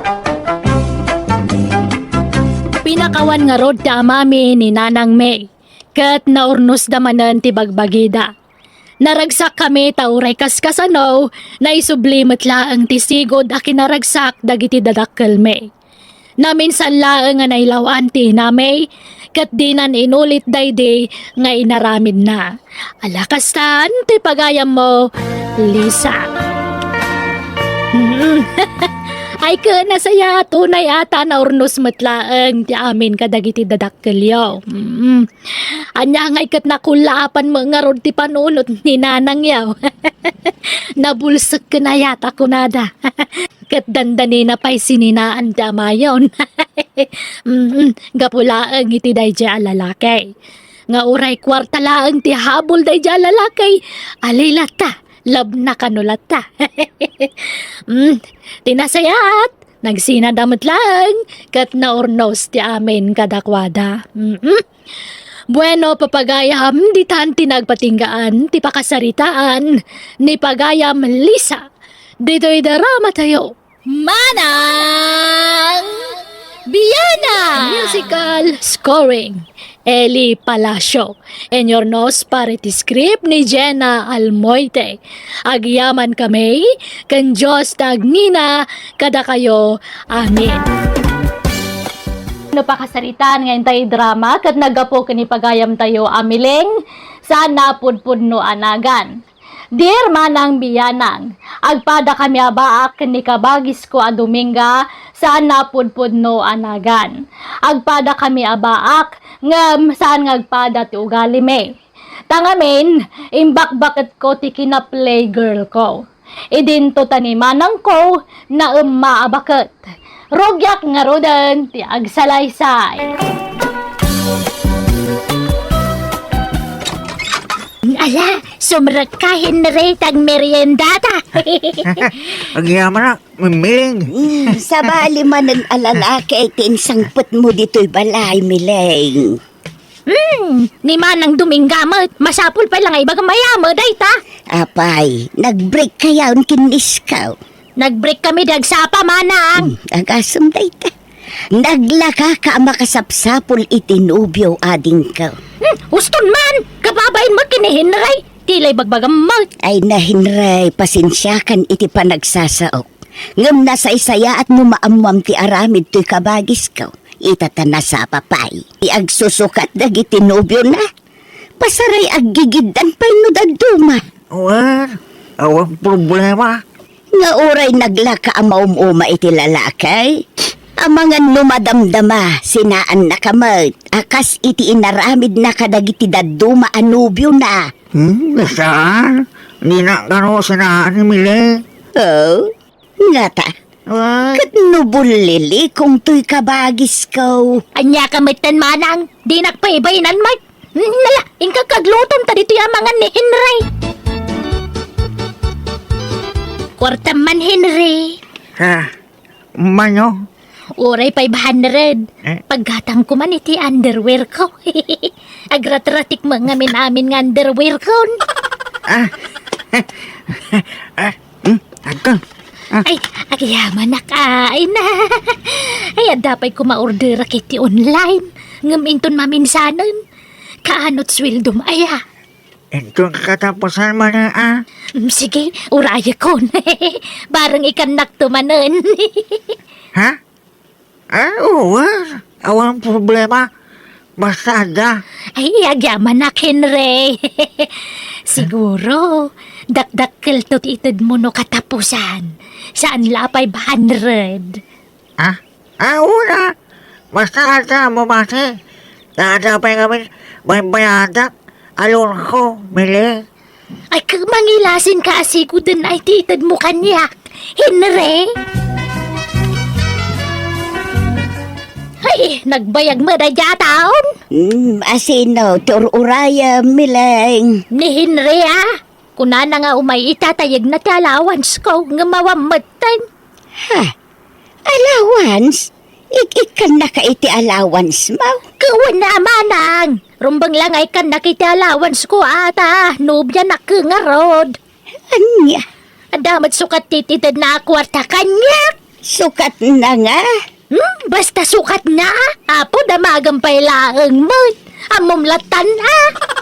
Pinakawan nga rod ta mami ni Nanang May. Kat naurnos damanan ti bagbagida. Naragsak kami tauray kaskasanaw na isublimot laang ti sigod a kinaragsak dagiti dadakkel me. Naminsan laang nga nailawan ti namay kat di nan inulit daydi nga inaramid na. Alakastan ti pagayam mo, Lisa. Ay ka nasaya tunay ata na urnos matlaang ti amin kadagiti dadakkelyo. Anya nga ikat nakulaapan mo nga rod ti panunot ni Nanang yaw. Nabulsak ka na yata kunada. Kat dandani na pa'y sininaan ti amayon. Gapulaang iti day di alalakay. Nga uray kwarta laang ti habol day di alalakay. Alilata. Lab na kanulata. Tinasayat. Nagsinadamot lang. Kat naurnos ti amin kadakwada. Bueno, papagayam, di tan tinagpatinggaan, ti pakasaritaan, ni pagayam Lisa. Dito'y darama tayo. Manang Biyana! Musical scoring. Eli Palacio. And your nose parity script ni Jenna Almoite. Agyaman kami, kan Diyos tagnina, kada kayo. Amen. No pakasaritaan ngayon tayo drama kat nagapo kani pagayam tayo amiling sa napudpud no anagan. Dear Manang Biyanang, agpada kami abaak kani kabagis ko a Dominga sa napudpud no anagan. Agpada kami abaak ngam saan ngagpada ti ugali me. Tangamin, imbak-bakit ko ti kina-play girl ko. Idinto tanimanang ko na maabaket. Rogyak nga rodan ti agsalaysay. Ala, sumrakahin na rin tag meriendata. Agyaman na, mamiling. Sa bali man ng alalaki ay tinsangpot mo dito'y balay, Mileng. Ni Manang Duminggamot, masapul pa lang ay bagang mayamo, dayta. Apay, nag-break kaya ang kiniskaw. Nag-break kami dagsapa, Manang. Agasam dayta. Naglaka ka makasapsapol itinubyo ading ka. Uston man, kababain mo kinihinray. Tilay bagbagang mo. Ay nahinray, pasensyakan iti panagsasaok. Ngam nasa isaya at mumaamwam ti aramid to'y kabagis ka. Itatana sa papay. Iagsusukat dagiti nubyo na. Pasaray aggigidan pa'y no daduma. Well, awang problema. Nga oray naglaka ang maumuma iti lalakay. Amangan lumadamdama, sinaan na kamot. Akas iti inaramid na kadagiti daduma anubyo na. Saan? Hindi na gano'n sinaan ni Mili. Oh, nga ta. Kat nubulili kung to'y kabagis ko. Anya kamitan, Manang. Di nakpaibainan, Mike. Nala, ingka kaglutom ta dito yung mga ni Henry. Kwarta man, Henry. Manyo, Oray 500. Paggatang ko man iti underwear ko. Agrat-ratik mga amin nga underwear ko. Agka. Ay, agyaman na kain na. Ay, dapay ko ma-order kiti online. Ngaminton maminsanan. Kaanot sweldo aya. Ito katapusan mo na Sige, uraya ko. Barang ikanak tumanan. Ha? Oo. Awang problema. Basta da. Ay, agyaman na, Henry. Siguro, dakdakkel tot itid mo no katapusan. Saan la 500? Una. Basta da mo base. Dadapay kami. May bayadak. Alon ko, mili. Ay, kung mangilasin ka asigo din ay titid mo kanyak. Henry? Ay, nagbayag mo na taon? Asino, tururaya, mileng. Ni Henry, kuna na nga umay itatayag na ti allowance ko nga mawamatan. Ha? Allowance? Ikan na ka iti allowance mo? Kawan na manang. Rumbang lang ay kan nakiti allowance ko ata. Nubya na kengarod. Anya? Adamat sukat tititid na kwarta kanyak. Sukat na nga. Basta sukat na. Apo damagang pailaang mo. Amumlatan na.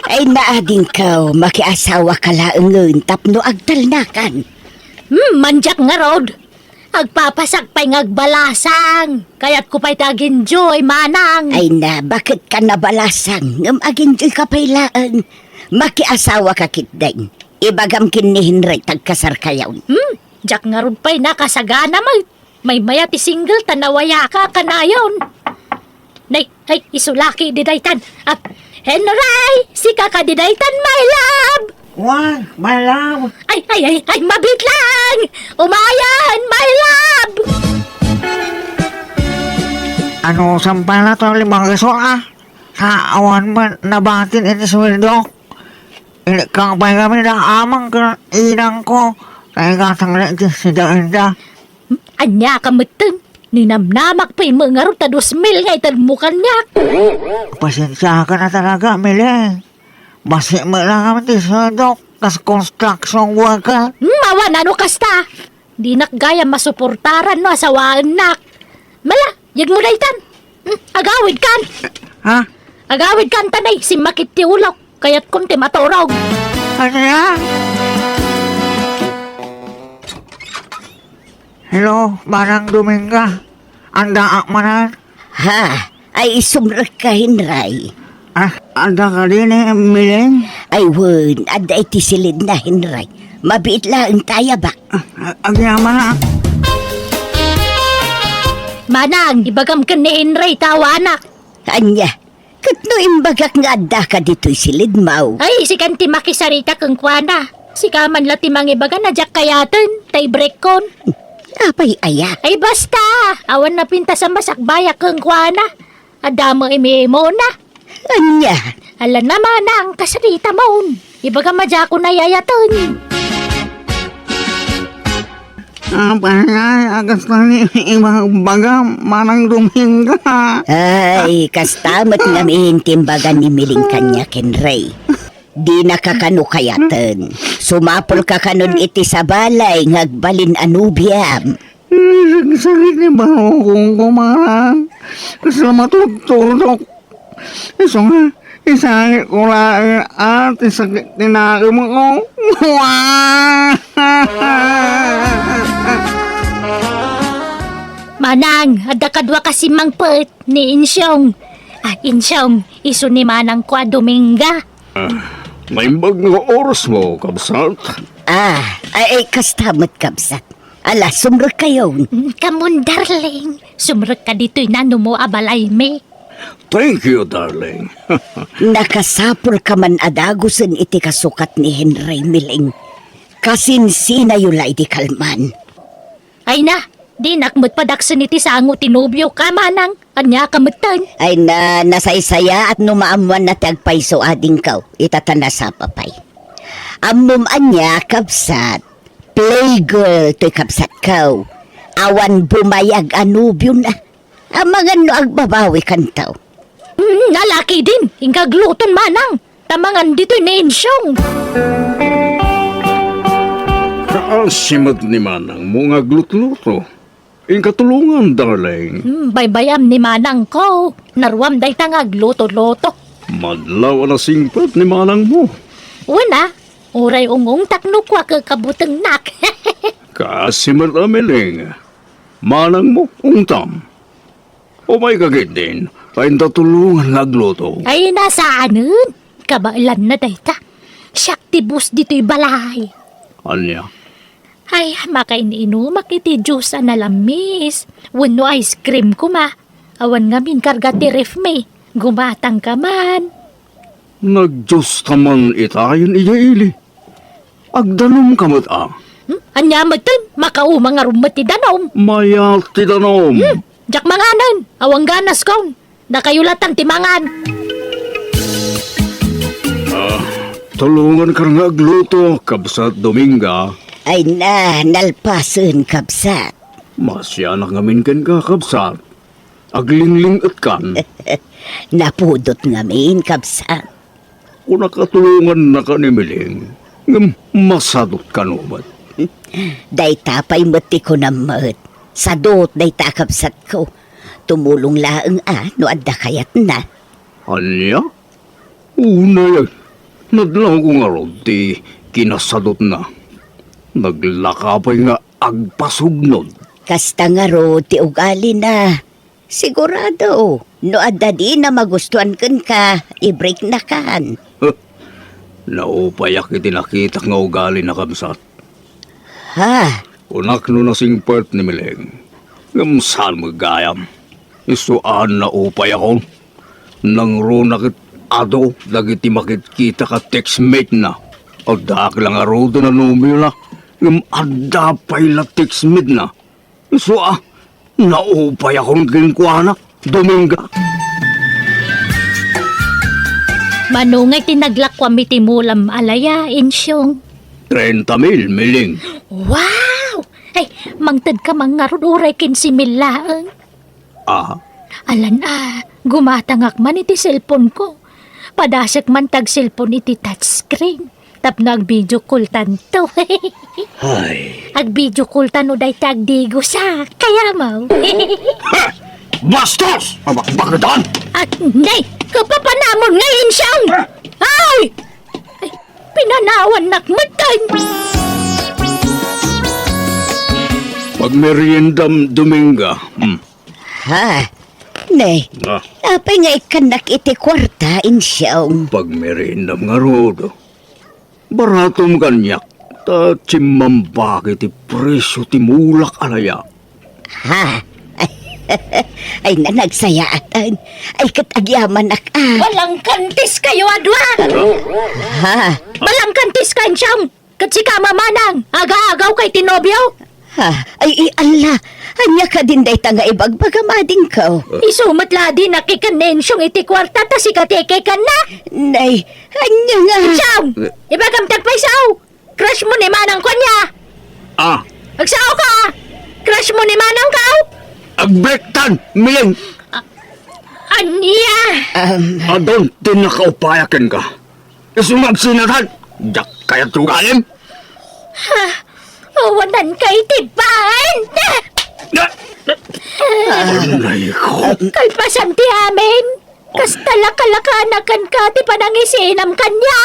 Ay naading ka, makiasawa ka laangon tapno agtalnakan. Manjak nga rod. Agpapasak pa'y ngagbalasang. Kaya't ko pa'y tag-enjoy, manang. Ay na, bakit ka nabalasang? Ngam aginjoy ka pailaan. Makiasawa ka kitdeng. Ibagam kin ni Henry tagkasar kayaw. Jak nga rod pa'y nakasagana mo. May mayati single tanawaya ka kanayon. Nay, ay, isulaki didaytan. Henry, sika ka didaytan, my love. Wag, my love. Ay, mabit lang! Umayan, my love! Ano sampala to 5 Sa awan man nabatin iti sweldo. Hindi kang pa'y kami na amang ka inang ko. Kaya katang na iti si Daenda. Anya ka meten. Ninamnamak pa'y mga ruta 2,000 nga italmukan niya. Pasensya ka na talaga, Mili. Basi mo lang kami iti sweldo. Kas construction worker. Mawan ano kasta? Di nakgaya masuportaran no asawaan nak. Mala, yag mo daytan. Agawid kan. Ha? Agawid kan tanay, si makit ti ulok. Kaya't kunti maturog. Ano yan? Hello, Manang Dominga. Anda akmanan? Ha? Ay sumrak ka Henry. Anda ka din Mileng? Ay wun, ada iti silid na Henry. Mabiit lang tayo ba? Agyaman na. Manang, ibagam ka ni Henry, tawa anak. Anya, katno imbagak nga adda ka dito'y silid mau. Ay, si kanti makisarita kang kwana. Si kaman lati mang ibaga na jak kayaten, tay break kon. Apay aya. Ay basta, awan na pinta sa masakbaya kang kwana. Adamo imi-emo na. Anya, Ala na manang, kasarita maun. Ibaga madya ko na yayaten. Panay, agas na ni ibang baga, Manang Dominga. ay kastamat nga mihintimbagan ni Miling kanya Henry. Di nakakano kayaten. Sumapol ka kanon iti sa balay ngagbalin anubiam. Sakit ni ba kung kumarang? Kasi matutulog. Iso nga, isangit ko lang at isakit tinari mo ko. Manang, ada kadwa kasi mangpet ni Insyong. Insyong, iso ni Manang ko Dominga. May mga oras mo, kabsat. Ay kastamat kabsat. Ala, sumrek kayo. Kamon, darling. Sumrek ka dito'y nano mo abalay me. Thank you, darling. Nakasapol ka man adagusan iti kasukat ni Henry Miling. Kasinsina yula iti kalman. Ay na, di nakmut padaksan iti sango tinubyo ka, Manang. Anya kamutan. Ay na nasaysaya at numaamuan na tagpaiso ading kaw. Itatana sa papay. Amum anya kabsat. Playgirl to'y kabsat kaw. Awan bumayag anubyo na. Amangan no agbabawi kantaw. Nalaki din, ingkag luton manang. Tamangan dito ni Insyong. Kaasimat ni Manang mo nga glutluto. Ing katulungan, darling. Baybayam ni manang ko. Narwam day tangag luto-luto. Madlaw na singpat ni Manang mo. Una, uray ungong takno kwa kabutang nak. Kaasimat amiling. Manang mo, ungtam. O may kagit din, kain tatulungan nagluto. Ay nasaanan. Kabailan na day ta. Siyaktibus dito'y balay. Anya? Ay, makaininom, makiti juice na lamis. Wano ice cream ko ma. Awan nga min karga ti ref me. Gumatang ka man. Nag-Diyos taman itayan iya ili. Agdanom kamot Anya matan, makaumang nga rumati danom. Mayat ti danom. Jak manganan, awang ganas kon. Nakayulatan timangan. Tulungan ka nga agluto, kabsat Dominga. Ay na, nalpasun kabsat. Masyanak ngamin kan ka, kabsat. Aglingling at kan. Napudot ngamin kabsat. O nakatulungan na ka ni Miling. Ngam masadot ka numat. Dayta pa'y mati ko namat. Sadot dayta kabsat ko. Tumulong laang no adda kayat na. Anya? Una yan. Nadlaw ko nga ron, di kinasadot na. Naglakapay nga agpasugnod. Kasta nga ro, ti ugali na. Sigurado, no adda di na magustuhan kan ka, i-break na kan. Naupayak itinakita nga ugali na kamsat. Ha? Unak no nasing part ni Mileng. Ngamsaan magayam. Isuan na upay ako. Nang ro nakit ado, dagiti makit kita ka textmate na. O dak lang aro na numila. Ngam adda pa'y la textmate na. Naupay akong kinkwana. Dominga. Manungay tinaglakwa mitimulam alaya, Insyong. 30,000, Miling. Wow! Ay, mangtad ka mga ruduray kinsimil Alan gumatangak man iti cellphone ko. Padasak man tag cellphone iti touchscreen. Tapno ag video call tanto. Ay. Ag video call tano day tag digo sa kaya mo. Bastos! Bakit At nay, kapapanamon ngayon siyang! Ay! Ay, pinanawan nakmatan! Pag meriendam Dominga. Ha? Nay, apay nga ikanak iti kwarta, Insyong. Pag meriendam nga rodo. Baratom kanyak. Ta chimambaki ti presyo ti mulak alaya. Ha? Ay na nagsayaatan. Ay katagyaman ak Walang kantis kayo, adwa! Ha? Walang kantis ka, Insyong! Kat si kamamanang, aga-agaw kay tinobyo! Ha? Ay ala. Anya ka din day nga ibagpagamading ko. Isumatla din nakikanensyong iti kwarta ta si kateke ka na! Nay, anya nga. Insyong! Ibagam tagpaisaw! Crush mo ni manang ko niya! Agsaw ka! Crush mo ni manang ka! Agbektan, Miling! Anya! Adon, tinakaupayakan ka. Isumag sinatan. Yak kaya tugalim. Wanan kay tipan! Anay ko. Kalpasan ti amin! Kastalaka-lakanakan ka ti panangisinam kanya!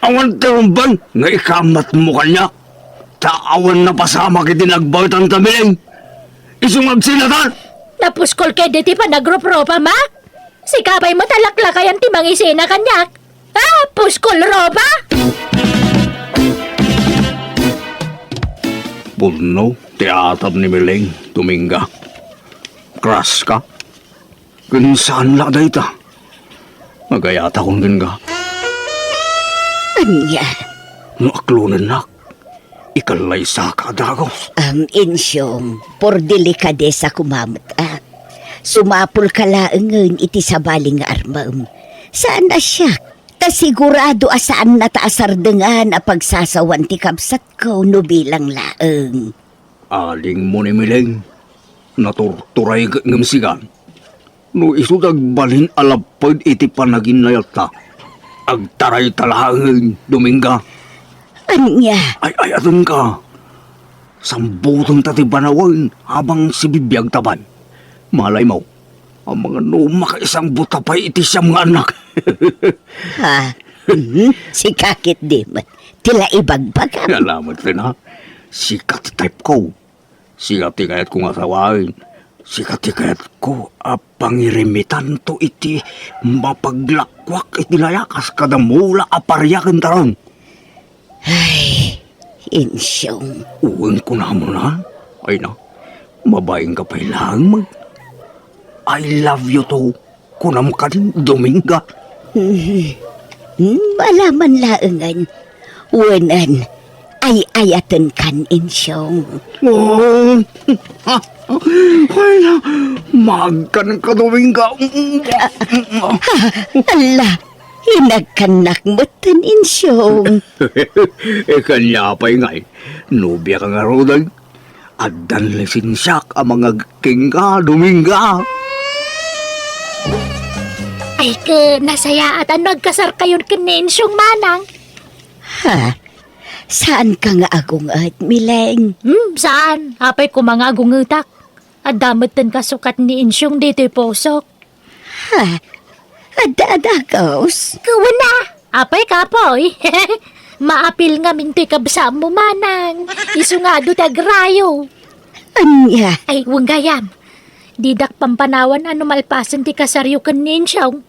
Awan terumban, nga ikamat mo kanya. Taawan na pasama kiti nagbautan ta, Miling. Isumag sinatan. Napuskol kay di ti panagropropa ma? Si kapay mo talaklakayan ti mangisina kanyak! Puskol ropa! Puno, tiatab ni Miling, Dominga. Kras ka. Kinsaan la dayta. Magayata kong ginga. Anya? No aklunan nak. Ikalay sa kadagos. Insyong, por delikadesa kumamot Sumapul ka laengen iti sabaling nga armam. Saan na siya? Ta sigurado asaan na taasardengan a pagsasawan ti kabsat ko no bilang laeng. Aling mo ni Miling. Naturturay ngamsigan. No isudag balin alapad iti panagin layata. Agtaray talahangin, Dominga. Anya, Ay, atun ka. Sambutong tati banawan habang si bibiyag taban. Malay mo, ang mga numa isang butapay iti siyang mga anak. ha? Si kakit di man. Tila ibagbag. Salamat rin ha. Sikat type ko. Sikat kayat kong asawain. Sikat kayat ko pangirimitan to iti mapaglakwak iti layakas kada mula aparyakan tarang. Ay, insyong. Uwan ko na mo na. Ay na, mabayang ka pa lang mag. I love you to. Kunam ka din, Dominga. Malaman laangan. Wanan, ay ayatan kan insyong. Oh, ay na, magkan ka, Dominga. Ala, hinagkanak mo tan insyong. Kanya pa'y ngay, nubya ka nga rodag. At danlesin siyak ang mga king ka, Dominga. Ay ka, nasaya at nagkasar kayo kininsyong manang. Ha? Saan ka nga agong at mileng? Saan? Apay ko mga gungutak. At damatan kasukat ni insyong dito'y posok. Ha? Adadagaws? Kawan na! Apay ka po eh. Maapil nga minto'y kabsa mo manang. Isu nga do tagrayo. Anya? Ay, huwag gayam. Didak pampanawan ano malpasan ti kasaryo kaninsyong.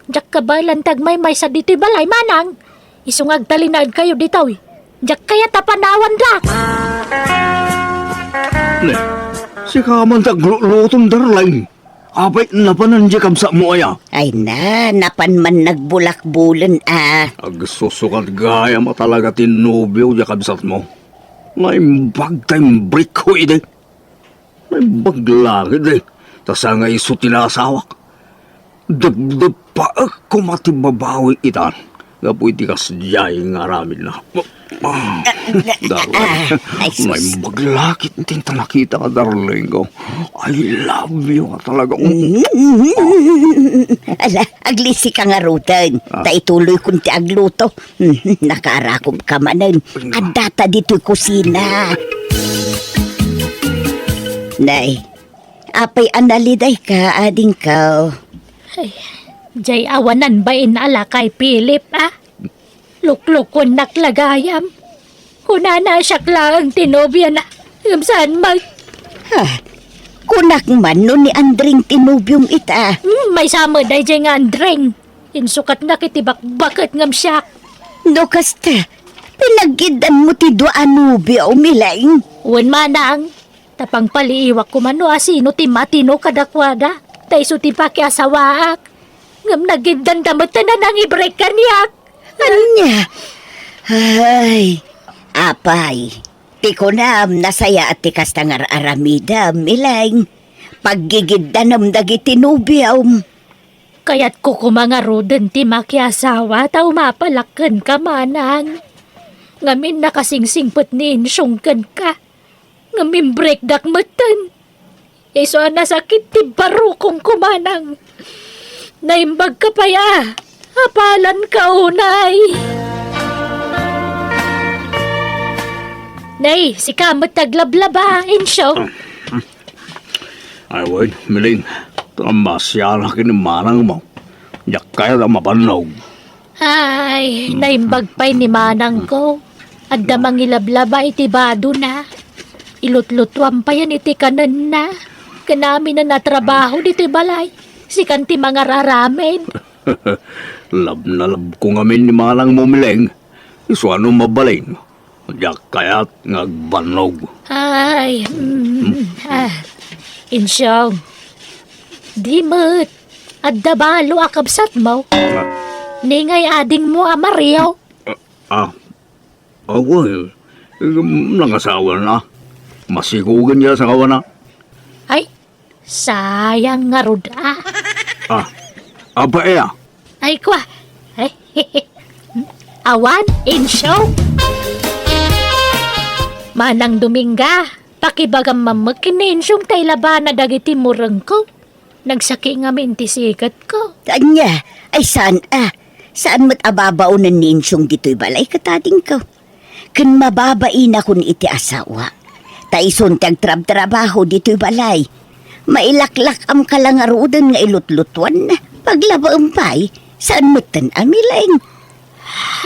Diyak ka ba lantag may sa dito'y balay manang. Isu nga agtalinad kayo dito eh. Diyak kaya tapanawan da. Ne, si kaman taglutong darlay. Apay, napanan di kabsa mo aya. Ay na, napan man nagbulak-bulan Agsusukat gaya mo talaga tinubyo di kabsat mo. Naimbag tayong break ko ide. Naimbag langit eh. Tasa nga iso tinasawak. Dagdag pa ako matibabawi itan. Gapoy di kasadyay nga ramin na. Darling, ay, sus. naimbag lakit tinta nakita ka, darling ko. I love you ka talaga. Ala, aglisi ka nga rutan. Taituloy kunti agluto. Nakarakob ka manan. At data dito'y kusina. Nay, apay analiday ka, ading ka. Jay awanan ba inala kay Philip Luklukon naklagayam. Kunana siya lang tinobya na. Saan mag... Ha? Kunak man no ni Andring tinubyong ita. May sama day jay nga andreng. Insukat na kitibak-bakit ngam siya. No kasta, pinagidan mo ti do anubya umilaing. Uwan manang. Tapang paliiwak ko mano asino ti matino kadakwada. Taiso ti pakiasawaak. Ngam nagindan damatan na nang i-break ka niyak. Anya? Ay, apay. Tikunam nasaya at tikas tangar aramidam, milaing. Paggigidanam dagiti nubiyaw. Kaya't ko kumangaroden ti makiasawa tao mapalakan ka manang. Ngamin nakasingsingpot ni insyongkan ka. Ngamin breakdak matan. Iso nasakit ti baro kong kumanang. Naimbag ka pa ya. Hapalan ka unay. Nay, si kamot taglablaba, insyong. Ay, wait, miling. Tamasya na kinimanang mo. Yak kaya na mapanog. Ay, naimbag pa'y ni manang ko. At damang ilablaba iti bado na. Ilutlutwam pa yan iti kanan na. Kanami na natrabaho dito'y balay. Sikan ti mga raramen. Lab na lab ko ngamin ni manang mo, miling. Iso ano mabalin. Yak kaya't ngagbanog. Ay, insyong. Di mo't. At dabalo akabsat mo. Ningay ading mo Mario. Ako nangasawa na. Masikugan niya sa kawana. Ay, sayang nga rod Apa eh Ay, kwa. Ay, awan, insyong. Manang Dominga, Pakibagang mamakininsong tay laban na dagiti murang ko. Nagsaki nga mintisikat ko. Anya, ay saan Saan mo't ababaunan ni insyong dito'y balay katating ko? Kun mababain akong iti asawa. Taison tiyag trabaho dito'y balay. Mailaklak am kalangarudan nga ilutlutuan na. Paglaba umpay, saan mo't tan amileng?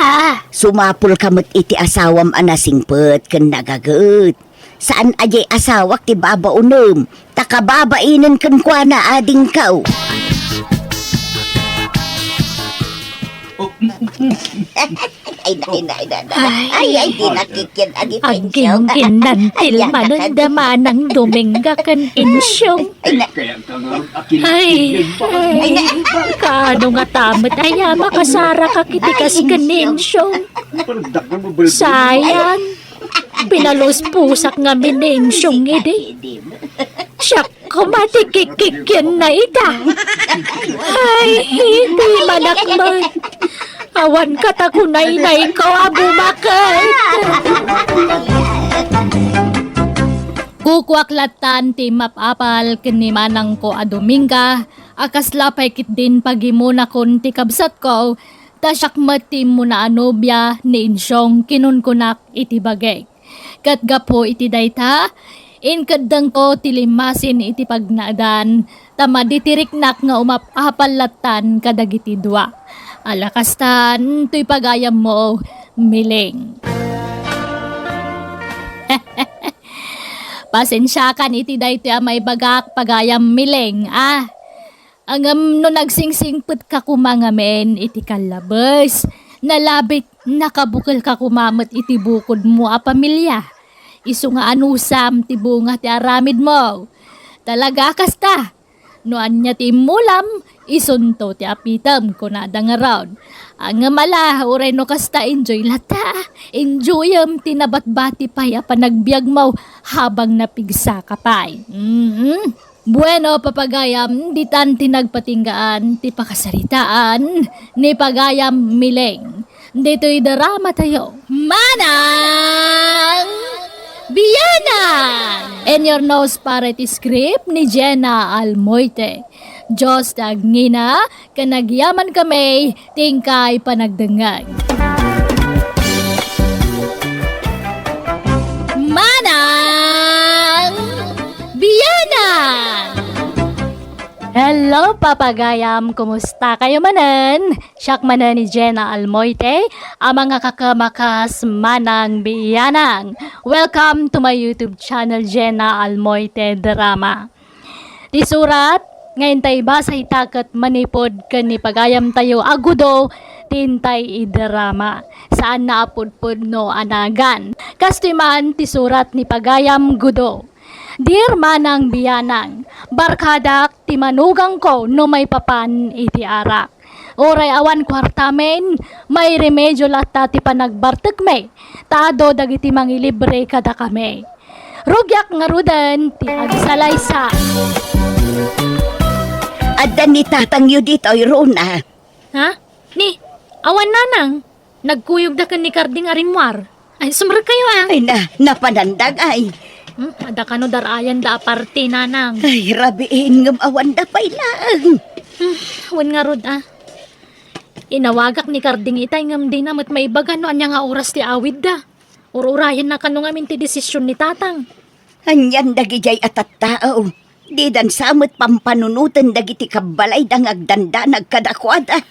Ha? Sumapul kamot iti asawam anasingpet ken nagaget. Saan ajay asawak ti babaunom? Takababainan ken kwa na ading kau. Ay, di nakikyan agi Aging kinantil manandaman ng Dominga kan insyong. Kaya ka nga akin. Ay, kaano nga tamad ay makasara ka kitikas kaninsyong. Sayang, pinalos pusak nga mininsyong idi. Siya kumatikikikyan na ita. Ay, hindi manakman. Awan ka takunay na ikaw abumakit. Kukwaklatan ti mapapal kinimanang ko a Dominga. Akas lapay kit din pagimuna kon ti kabsat ko. Tasyak mati mo na anobya ni insyong kinunkunak iti bagay. Katgapo iti dayta. Inkadang ko tilimasin iti pagnaadan. Tama ditiriknak nga umapapalatan kadagiti dua. Alakastan, to'y pagayam mo, miling. Pasensyakan iti dayto may bagak pagayam miling, Angam no nagsingsingput ka kumangamen iti kalabas, nalabit nakabukal ka kumamot iti bukod mo pamilya. Isu nga anusam ti bunga ti aramid mo. Talaga kasta. No anya ti mulam, isunto ti apitam kunada nga raon. Ang mala, uray no kasta enjoy lata. Enjoyam tinabatbati pay panagbiag mo habang napigsa ka pay. Bueno, papagayam, ditan tinagpatinggaan, ti pakasaritaan, ni pagayam mileng. Dito'y drama tayo. Manang Biyanan! And your nose parity script ni Jenna Almoite. Diyos tagngina, kanagyaman kami, tingkay panagdangag. Manang Biyanan! Hello, papagayam! Kumusta kayo manan? Siyak manan ni Jenna Almoite, ang mga kakamakas manang biyanang. Welcome to my YouTube channel, Jenna Almoite Drama. Di surat, ngayon tayo ba sa itakat manipod kani pagayam tayo agudo, tintay idrama. Saan naapudpud no anagan. Kastiman ti surat ni pagayam gudo. Dear manang biyanang, barkadak ti manugang ko no may papan iti arak. Oray awan kwartamen, may remedyo lata ti panagbartek me, tado dagiti mangilibre kada kami. Rugyak nga rudan ti agsalaysa. Adan ni tatang yu dito ay Rona. Ha? Ni, awan nanang, nagkuyog da kan ni Karding Arimwar. Ay, sumar kayo Ay napanandag ay. Ada ka no darayan da aparte nanang. Ay, rabiin ngam awan da pailang. Wan nga rod Inawagak ni Karding itay ngam di namat maibaga no anya nga oras ti awid da. Ururayan na kanong amin ti desisyon ni tatang. Anyan dagijay atat tao. Di dan samot pampanunutan dagiti kabalay dang agdanda nagkadakwada.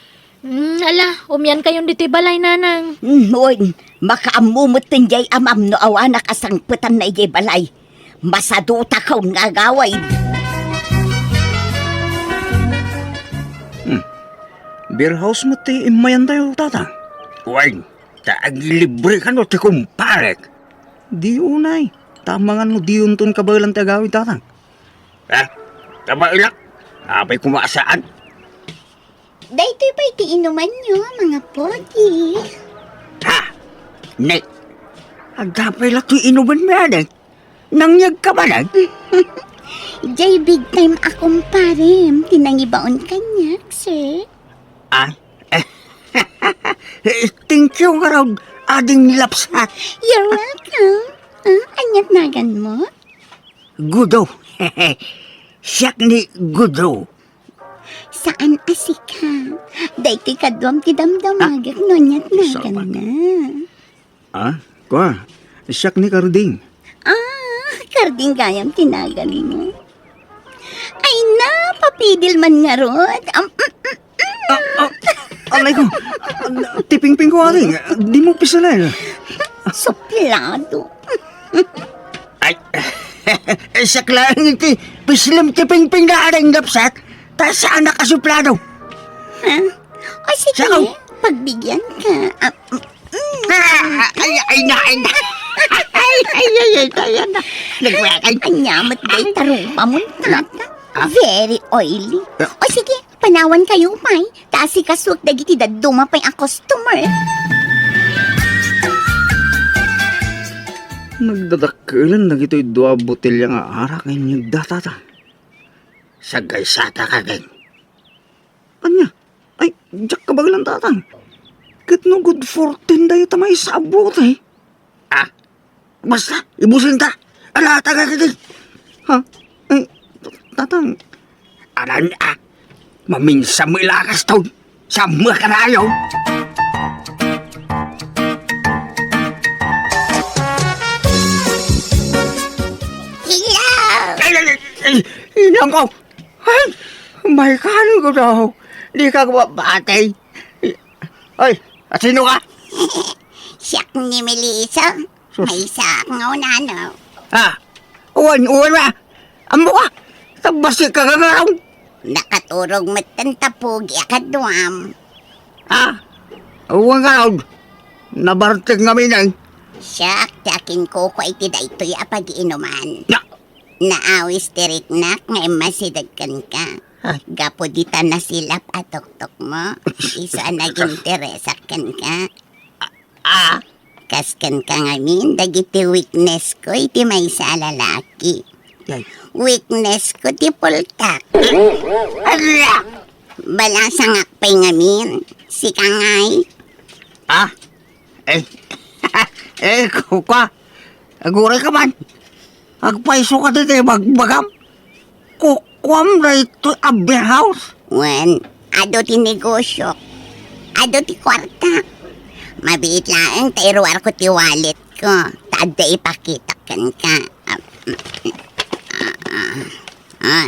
Ala, umyan kayon dito'y balay nanang. Noon, makaamumot tinjay amam no awanak asangputan na ijay balay. Masaduta kaun nga gaway. Beer house mo ti imayan tayo, tatang. Wine, taagilibre ka no ti kumparek. Di unay, tama nga no di untun kabalan ti agawid, tatang. Tama ilak, abay kumasaan. Dahito pa iti inuman nyo, mga pogi. Nek, agapay lang ito inuman mo yan, nangyag ka ba nag? Jay big time akong parim. Tinangibaon kanyak, sir. Thank you nga raw, ading laps ha. You're welcome. Anyat nagan mo? Gudo. Siyak ni Gudo. Saan asika? Day ti kadwam ti damdamagak nonyat na Sapat. na. Ah, kwa. Siyak ni Karding. Karding gayam tinagaling mo. Ay na, papidil man nga rod. Alay ko. Tiping-ping ko aling. Di mo pisalay. Suplado. Ay, siyak lang iti. Pislam tiping-ping na aling napsat. Ta saan nakasuplado? Ha? O sige, Saan? pagbigyan ka. Ay na. Ay na. Nagwakay. Anyamat day tarupa mo tata. Very oily. O sige, panawan kayo pay. Taasi kaswag dagiti daduma pay ang customer. Nagdadakalan na gito'y dua botelya nga arak ay nagdatata. Sagay sata ka kay. Anya? Ay, jak ka bagalan tatang. Kit no good fortune dahi tamay sabot eh. Ah, basta, ibusin ta. Ala, taga kiti. Ha? Ay, tatang. Aran maminsa mo ilakas taon. Sama ka na ayaw. Hello! Ay, inang ko. Ay, may kanin ko daw. Di ka batay. Ay, at sino ka? Siyak ni Melissa. Sus. May sak nga unano. Ah, uwan ba? Amo ka. Tabasik ka nga. Nakaturog matantapogi akadwam. Ah, uwan ka. Nabartik nga minay. Siyak, takin ko ko iti da ito'y apag-inuman. Ya. Naawis tirik nak nga masidagkan ka. Ay. Gapo dita na silap atok-tok mo. Isa naging teresakan ka. Ah, Kaskan ka ngamin, dagiti weakness ko iti may sa lalaki. yay. Weakness ko ti pultak. Ala! Balasang akpay ngamin. Si Kangay. Ah, kuka. Aguray ka man. Agpaiso ka dito magbagam. Kukwam na ito a beer house. Wen, ado ti negosyo. Ado ti kwarta. Mabiit lang tairuar ko ti wallet ko. Tada ipakitakan ka.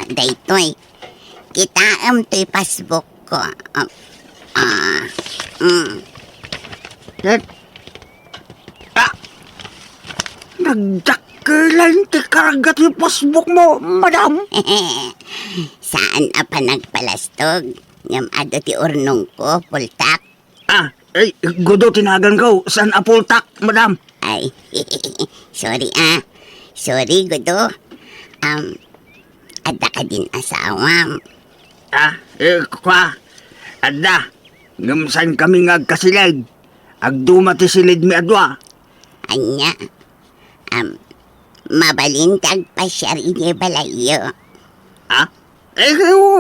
Daytoy. Kitaam to'y passbook ko. Yan. Ah! Nagdakilan ti karagat yung passbook mo, madam. Saan pa nagpalastog? Ngam ado ti urnong ko, pultak. Ah, gudo tinagan ko. Saan apultak, madam? Ay, sorry Sorry, Gudo. Ada ka din asawam. Ah, kwa. Adda. Ngamsan kami ngagkasilag. Agduma ti silid mi adwa. Anya, mabalintag pa siya rin balayo. Ah?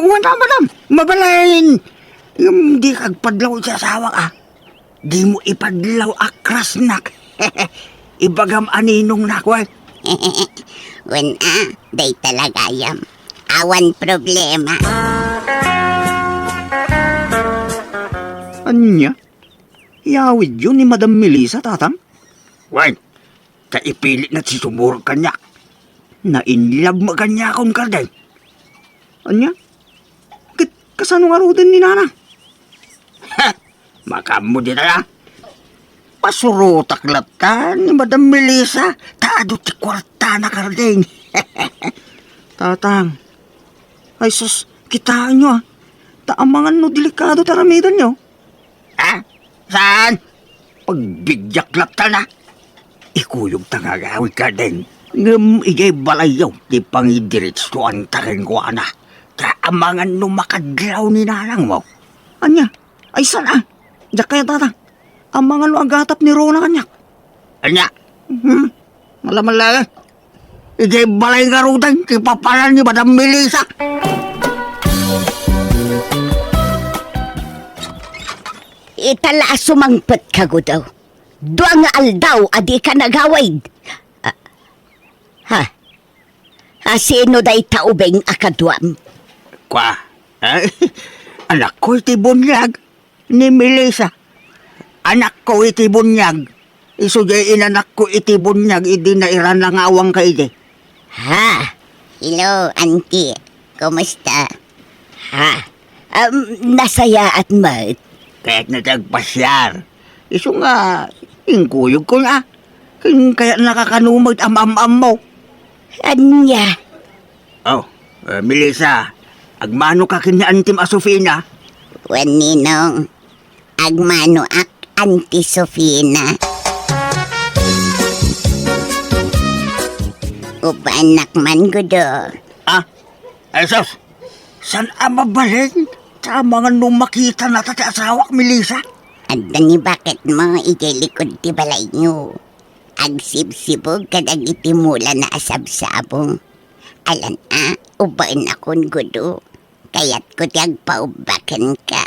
Wala, madam. Mabalayin. Yung di kagpadlaw sa asawa ka. Di mo ipadlaw akras nak. Ibagam aninong nakwag. Wen day talaga yam. Awan problema. Anya? Yawid yun ni Madam Melissa, tatang? Wen, kaipilit na si sumurog kanya. Na-inlove mo kanya akong karday. Anya? Kasano nga din ni Nana? Ha! Makamo din na. Pasurutak latan ni Madam Melissa. Taado ti kwarta na karding. Tatang. Ay sus, kitaan nyo ah. Taamangan no delikado taramidan nyo. Ha? Saan? Pagbigyak latan na. Ikuyog tangagawid ka din. Ngam igay balayaw di pangidiritsuan taring ko na. Kaamangan no makadlaw ni Nanang mo. Anya? Ay sana? Diyak kaya tatang. Amangan no agatap ni Rona kanyak. Anya? Malaman lang. Igay balay nga rudan. Kipapalan ni Madam Melissa. Itala sumangpet ka, Gudo. Doa nga aldaw, adi ka nagawaid. Sino day taubeng akadwam? Kwa, anak ko iti bunyag ni Melissa. Anak ko iti bunyag. Isugay inanak ko iti bunyag, idi na iran lang awang ka iti. Ha? Hello, auntie. Kumusta? Ha? Nasaya at mat. Kaya't natagpasyar. Iso nga, ingkuyog ko na. Kaya nakakanumag am-am-am mo. Anya? Oh, Melissa, agmano ka kanya Antim Asofina? Waninong, agmano ak Auntie Sofina. Upanak man gudo. Ah, esos, saan mabalin? Sa mga numakita na tati asawak, Melissa? Anda ni bakit mo ikilikod ti balay nyo? Agsibsibog kadag itimula na asabsabong. Alan ubain akong gudo. Kaya't ko ti agpaubakan ka.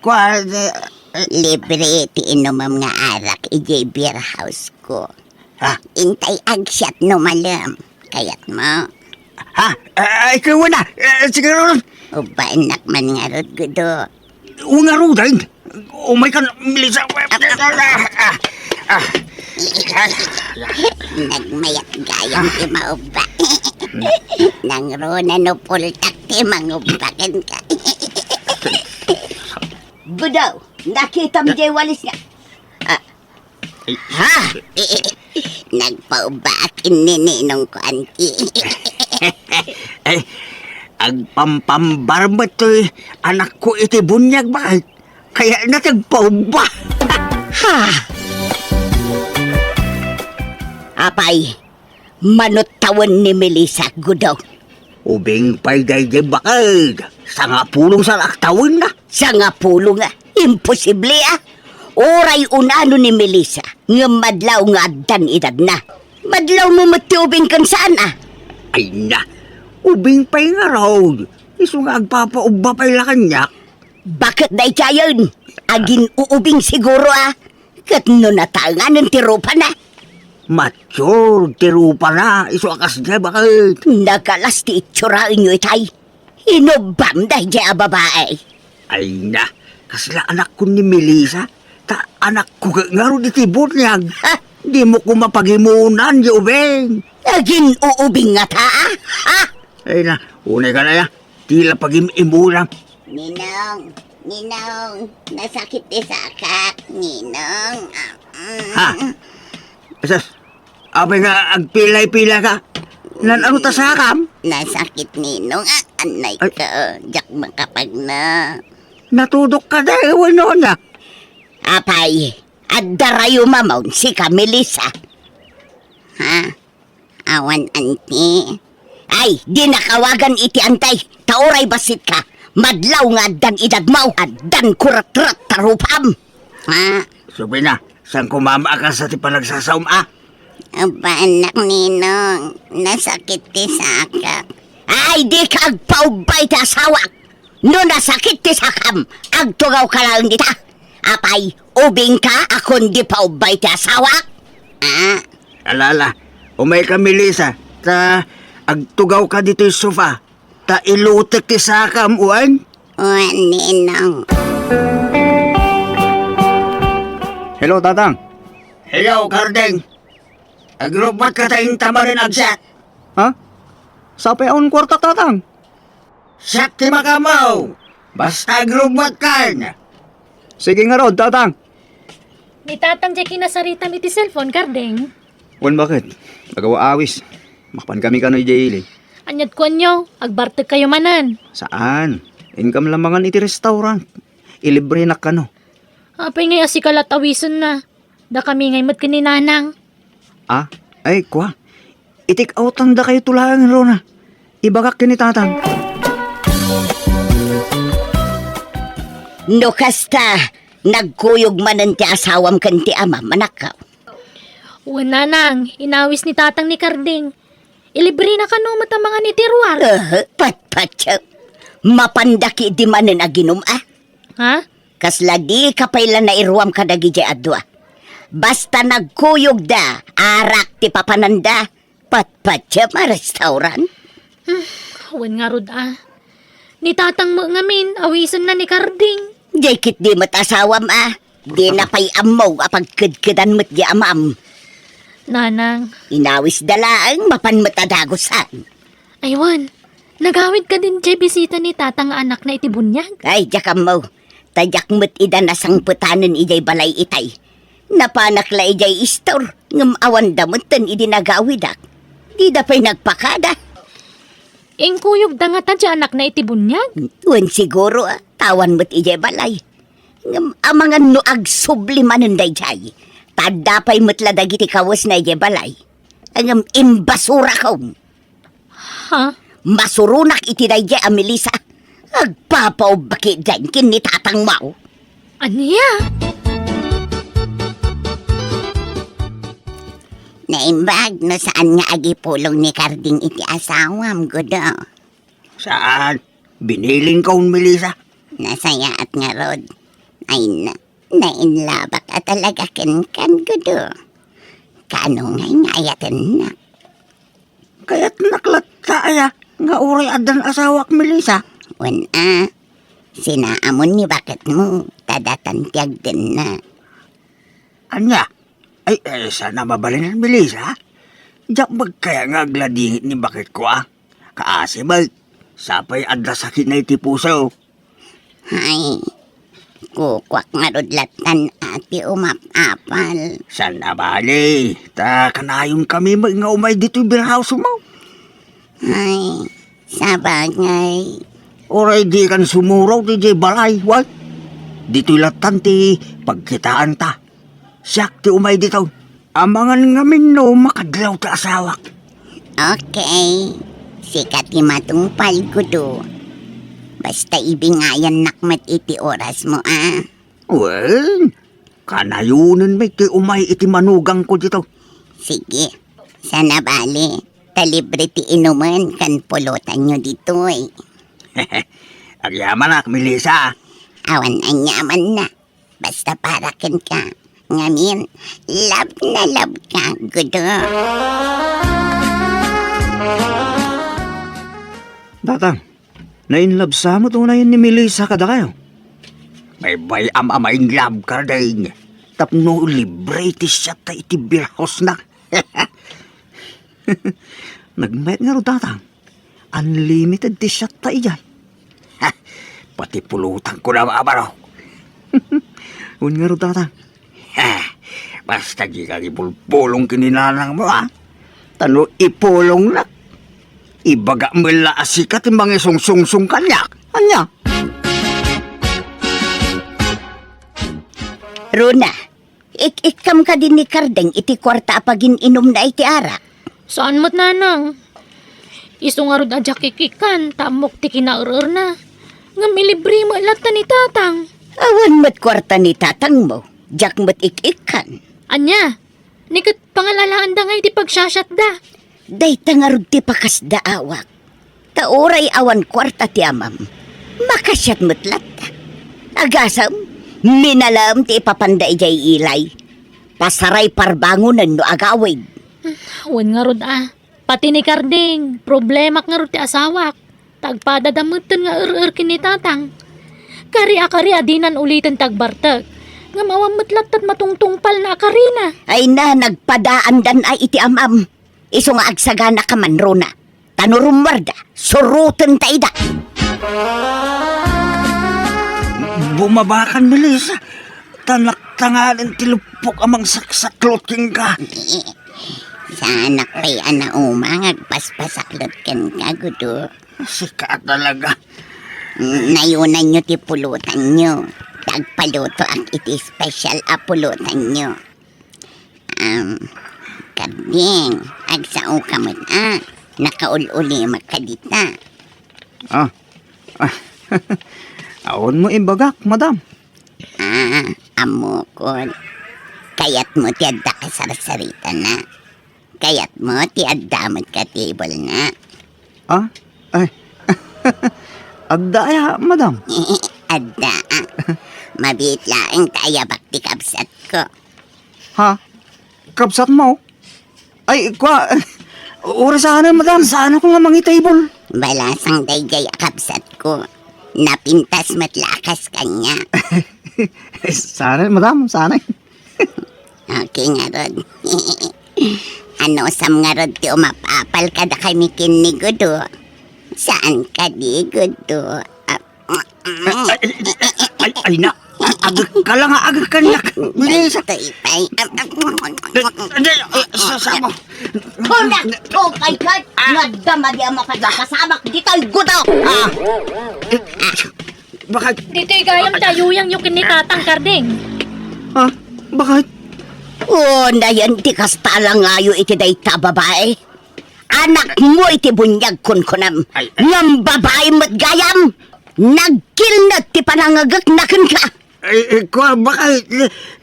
Kwa, Libre ti inomam nga arak ijay beer house ko. ha? Intay agsyat no malam. Kaya't mo. Ha? Ikaw na. Sige ron. Ubain nakman nga rod gudo. Unga ro din. Umay ka na, Melissa. Nagmayat gayang ti mauba. Nang rona no pultak ti mangubakan ka. Budaw, nakita mo jay walis nga. Ha? Nagpaubakin ni Ninong ko, auntie. Ang pampambarba to'y anak ko iti bunyag ba? Kaya natagpauba. Ha? Apay, manutawan ni Melissa, gudaw. Ubing pa'y dayjay bakad. Sa nga pulong sa laktawin na. Sa nga pulo nga, imposible Oray unano ni Melissa, nga madlaw nga dan edad na. Madlaw mo matiubing kan saan Ay na, ubing pa'y nga raw. Iso nga agpapaubba pa'y lakanyak. Bakit day kayon? Agin uubing siguro Kat no natangan ng tirupa na. Mature, tirupa na. Iso akas niya bakit? Nakalas ti itsurain nyo itay. Inubam day dya babae. Ay na, kasla anak ko ni Melissa. Ta anak ko nga ro di tibot niyag. Ha? Di mo ko mapagimunan, di ubing. Agin uubing nga ha? Ay na, unay ka na ya. Tila pag-imulang. Ninong, nasakit sa akak, Ninong. Ha? Esas, abay nga agpilay-pila ka. Nan ano ta sa akam? Nasakit, Ninong. Anay Ay. ka, jak makapag na. Natudok ka dahil noon na. Apay, at darayo mamaw si Melissa. Ha? Awan, auntie. Ay, di nakawagan iti antay. Taoray basit ka. Madlaw nga dan idagmaw. At dan kurat-rat tarupam. Ha? Sabi na, saan kumama ka sa ti panagsasaum Aba, anak Ninong. Nasakit ti sakak. Ay, di ka agpaubay ti asawak. No nasakit ti sakam. Agtugaw ka lang dita. Apay, ubing ka akong di paubay ti asawak. Alala, umay ka Melissa. Ta, agtugaw ka dito yung sofa. Ta ilutek ti sakam, uwan. Ninong. Hello, Tatang. Hello, Gardeng. Agrubat ka tayong tamarin agsat. Ha? Sa payaon kwarta, Tatang. Sak ti makamaw. Basta agrubat ka. Sige nga rod, Tatang. Ni tatang jay kinasarita mi ti cellphone, Gardeng. Wan bakit? Nagawa awis. Makpan kami kano ijaili. Anyad ko nyo, agbartag kayo manan. Saan? Income lamangan iti restaurant. Ilibre na kano. Apay ngay asikalat awison na. Da kami ngay mat kaninanang. Ay, kwa. Itik outan da kayo tulangan, Rona. Ibagak kini Tatang. No kasta, nagkuyog manan ti asawam kan ti ama manakaw. Wala nang, inawis ni tatang ni Karding. Ilibre na kano matamanga ni Tiruar. Patpatsaw. Mapandaki di manan aginom Ha? Kasla di kapailan na iruam kadagi jay adwa. Basta nagkuyog da, arak ti papananda. Patpat siya ma restaurant. Wen nga rod Ni tatang mo ngamin, awisan na ni Karding. Jay kit di mat asawam Di na pa'y amaw apagkadkadan mat di amam. Nanang, Inawis dalaang mapan matadagosan. aywan, nagawid ka din jay bisita ni tatang nga anak na itibunyag. Ay, jakam mo. Tadyak mat ida nasang putanan ijay balay itay. Napanakla ijay istor. Ngam awan damutan idinagawidak. Di da pa'y nagpakada. Ingkuyog da nga ta jay anak na itibunyag. Wen siguro tawan mo't ijay balay. Ngam amangan no ag sublimanan day jay. Tadapay mo't ladagiti kawas na ijay balay. Ngam imbasura ko. Ha? Masurunak iti day jay Melissa. Agpapaw baki dyan kin ni tatang mau. Aniya? Naimbag no saan nga agipulong ni Karding iti asawam gudo. Saan? Biniling kaun, Melissa. Nasaya at nga rod. Ay nainlabak at talaga kan gudo. Kano nga ngayatan na. Kaya't naklat taaya nga uray adan asawak, Melissa. Wan sinaamon ni bakit mo tadatantiag din na. Anya? Ay, sana mabalinan, Melissa. Diyak magkaya nga agladingit ni bakit ko Kaasi ba, sapay adda sakit na iti puso. Hay, kukwak nga rodlatan ati umapapal. Sana bali, ta kanayon kami nga umay dito birhouse mo. Ay, sabagay. Oray di kan sumuraw di balay, what? Dito'y latan ti pagkitaan ta. Siyak ti umay dito. Amangan ngamin no makadlaw ta asawak. Okay, sikat ti matungpal gudo. Basta ibingayan nakmat iti oras mo Well, kanayunan may ti umay iti manugang ko dito. Sige, sana bali. Talibre ti inuman kan pulutan nyo dito Agyaman ak, Melissa. Awan ang yaman na. Basta parakin ka. Ngamin, love na love ka, gudo. Datang, nainlove sa mo tunayan ni Melissa kada kayo. May bayam amaing love ka ding. Tapno libre ti siya ta iti birhouse na. Nagmet nga ro datang. Unlimited ti siya ta ijay. Pati pulutan ko na maabaraw. Un nga ro datang. Basta di ka ipulpulong kininanang mo Tano ipulong na. Ibaga mula asikat yung mga sungsungsung kanyak. Anya? Runa, ikam ka din ni Kardeng iti kwarta apagin inom na iti ara. Saan mo't nanang? Iso nga rod adyak ikikan, tamok ti kinaurur na. Nga milibri mo lata ni tatang. Awan mo't kwarta ni tatang mo. Jak mo't ikikan. Anya, nikat pangalalaan da nga iti pagsasyat da. Day tangarod ti pakas daawak. Taoray awan kwarta ti amam. Makasyat mo't lata. Agasam, minalam ti ipapanda ijay ilay. Pasaray parbangunan no agawid. Wen nga rod Pati ni Karding, problema nga rod ti asawak. Tagpadadamutan nga kin ni tatang. Kari adinan ulitin tagbartag. Nga mawamutlat at matungtungpal na akarina. Ay na, nagpadaan dan ay iti amam. Iso nga agsagana ka man, Rona. Tanurumwarda, surutan taida. Bumabakan, Melissa. Tanak-tangalan tilupok amang saksaklot king ka. Sana kay ana umang agpaspasaklot ken ka, gudo. Sika talaga. Nayunan nyo ti pulutan nyo. Tagpaluto ang iti special pulutan nyo. Karding, agsao ka mo nakaululi makadita. Aon mo ibagak, madam. Amukod. Kayat mo ti adda ka sarasarita na. Kayat mo ti adda mo ka table na. Ay. Agdaya, madam. Adda. Mabit laeng kaya bakti kabsat ko. Ha? Kapsat mo? Ay, kwa, Oras sana, madam. Sana ko nga mangitable. Balasang daygay akabsat ko. Napintas matlakas kanya. Sana, madam. Sana. Okay nga rod. Ano sam nga rod ti umapapal ka da kay mikin ni Gudo. Saan ka di Gudo? Ay na. Agak ka lang, agak ka na. Bilis. Ito ipay. Sasama. Tulak! Tupay ka! Nagdama di ang makasama dito ay Gudo! Bakit? Dito'y gayam tayo yung kinitatang karding. Ha? Bakit? Oo, na yan di kasta lang ngayo iti dayta babae. Anak mo iti bunyag kunkunam. Ngam babae mo't gayam. Nagkilnat ti panangagak nakin ka. Kwa, bakit?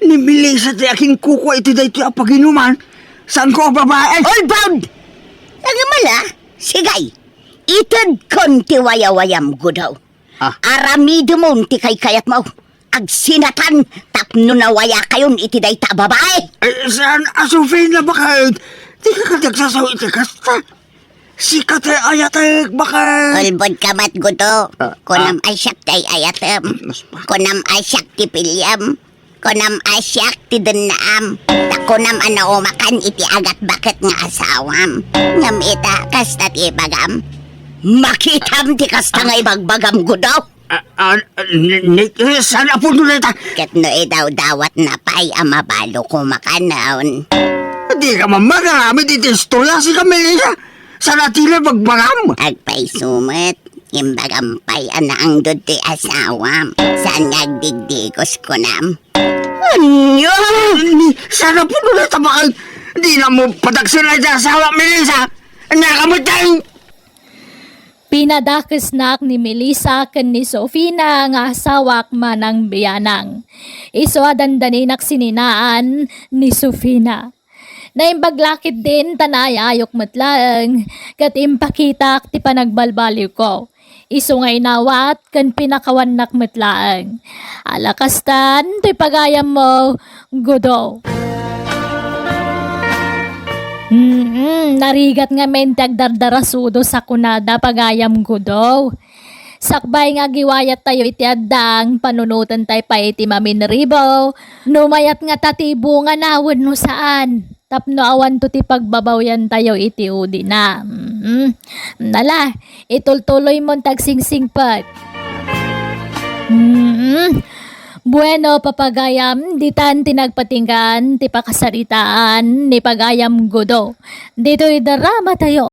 Nimili sa ti aking kuko iti dayto apaginuman. Saan ko babae? All bound! Nagamala, sigay. Itad kon ti wayawayam Gudaw. Aramido mo ti kay kayat mo. Agsinatan tapno na waya kayon iti dayta babae. Saan asufin na bakit? Di ka kadagsasaw iti kasta. Sikat ay ayatek bakit? Ulbod kamat Gudo. Kunam asyak tay ayatem. Kunam asyak ti pilyam. Kunam asyak ti dennaam. Takunam ano umakan iti agat bakit nga asawam. Ngam ita kasta ti bagam. Makitam ti kasta nga ibagbagam Gudo. Sana po nila ita. Ket no daw dawat na pay amabalo ko makanaon. Di ka mamagamit iti istorya si Camila. Sana tila magbagam. Agpay sumet. Imbagampay ana ang dudi asawam. Saan nagdigdigos ko nam. Ano? Sana po nila ita bakit? Di na mo pataksin na ita asawa, Melissa. Nakamot tayo. Pinadakesnak ni Melissa ken ni Sofina nga asawak manang biyanang. Iso adandaninak sininaan ni Sofina. Naimbaglakit din tanayayok matlaeng kat impakitak ti panagbalbaliw ko. Iso nga inawat ken pinakawanak matlaeng. Alakastan ti pagayam mo Gudo. Narigat nga mentag dardarasudo sa kunada pagayam Gudo. Sakbay nga giwayat tayo iti addang panunutan tayo pa iti maminribo. Numayat nga tatibo nga nawon no saan. Tapno awan to ti pagbabawyan tayo iti udi na. Nala, itultuloy mo tagsingsingpat. Bueno, papagayam, ditan tinagpatinggan, ti pakasaritaan, ni pagayam Gudo. Dito'y darama tayo.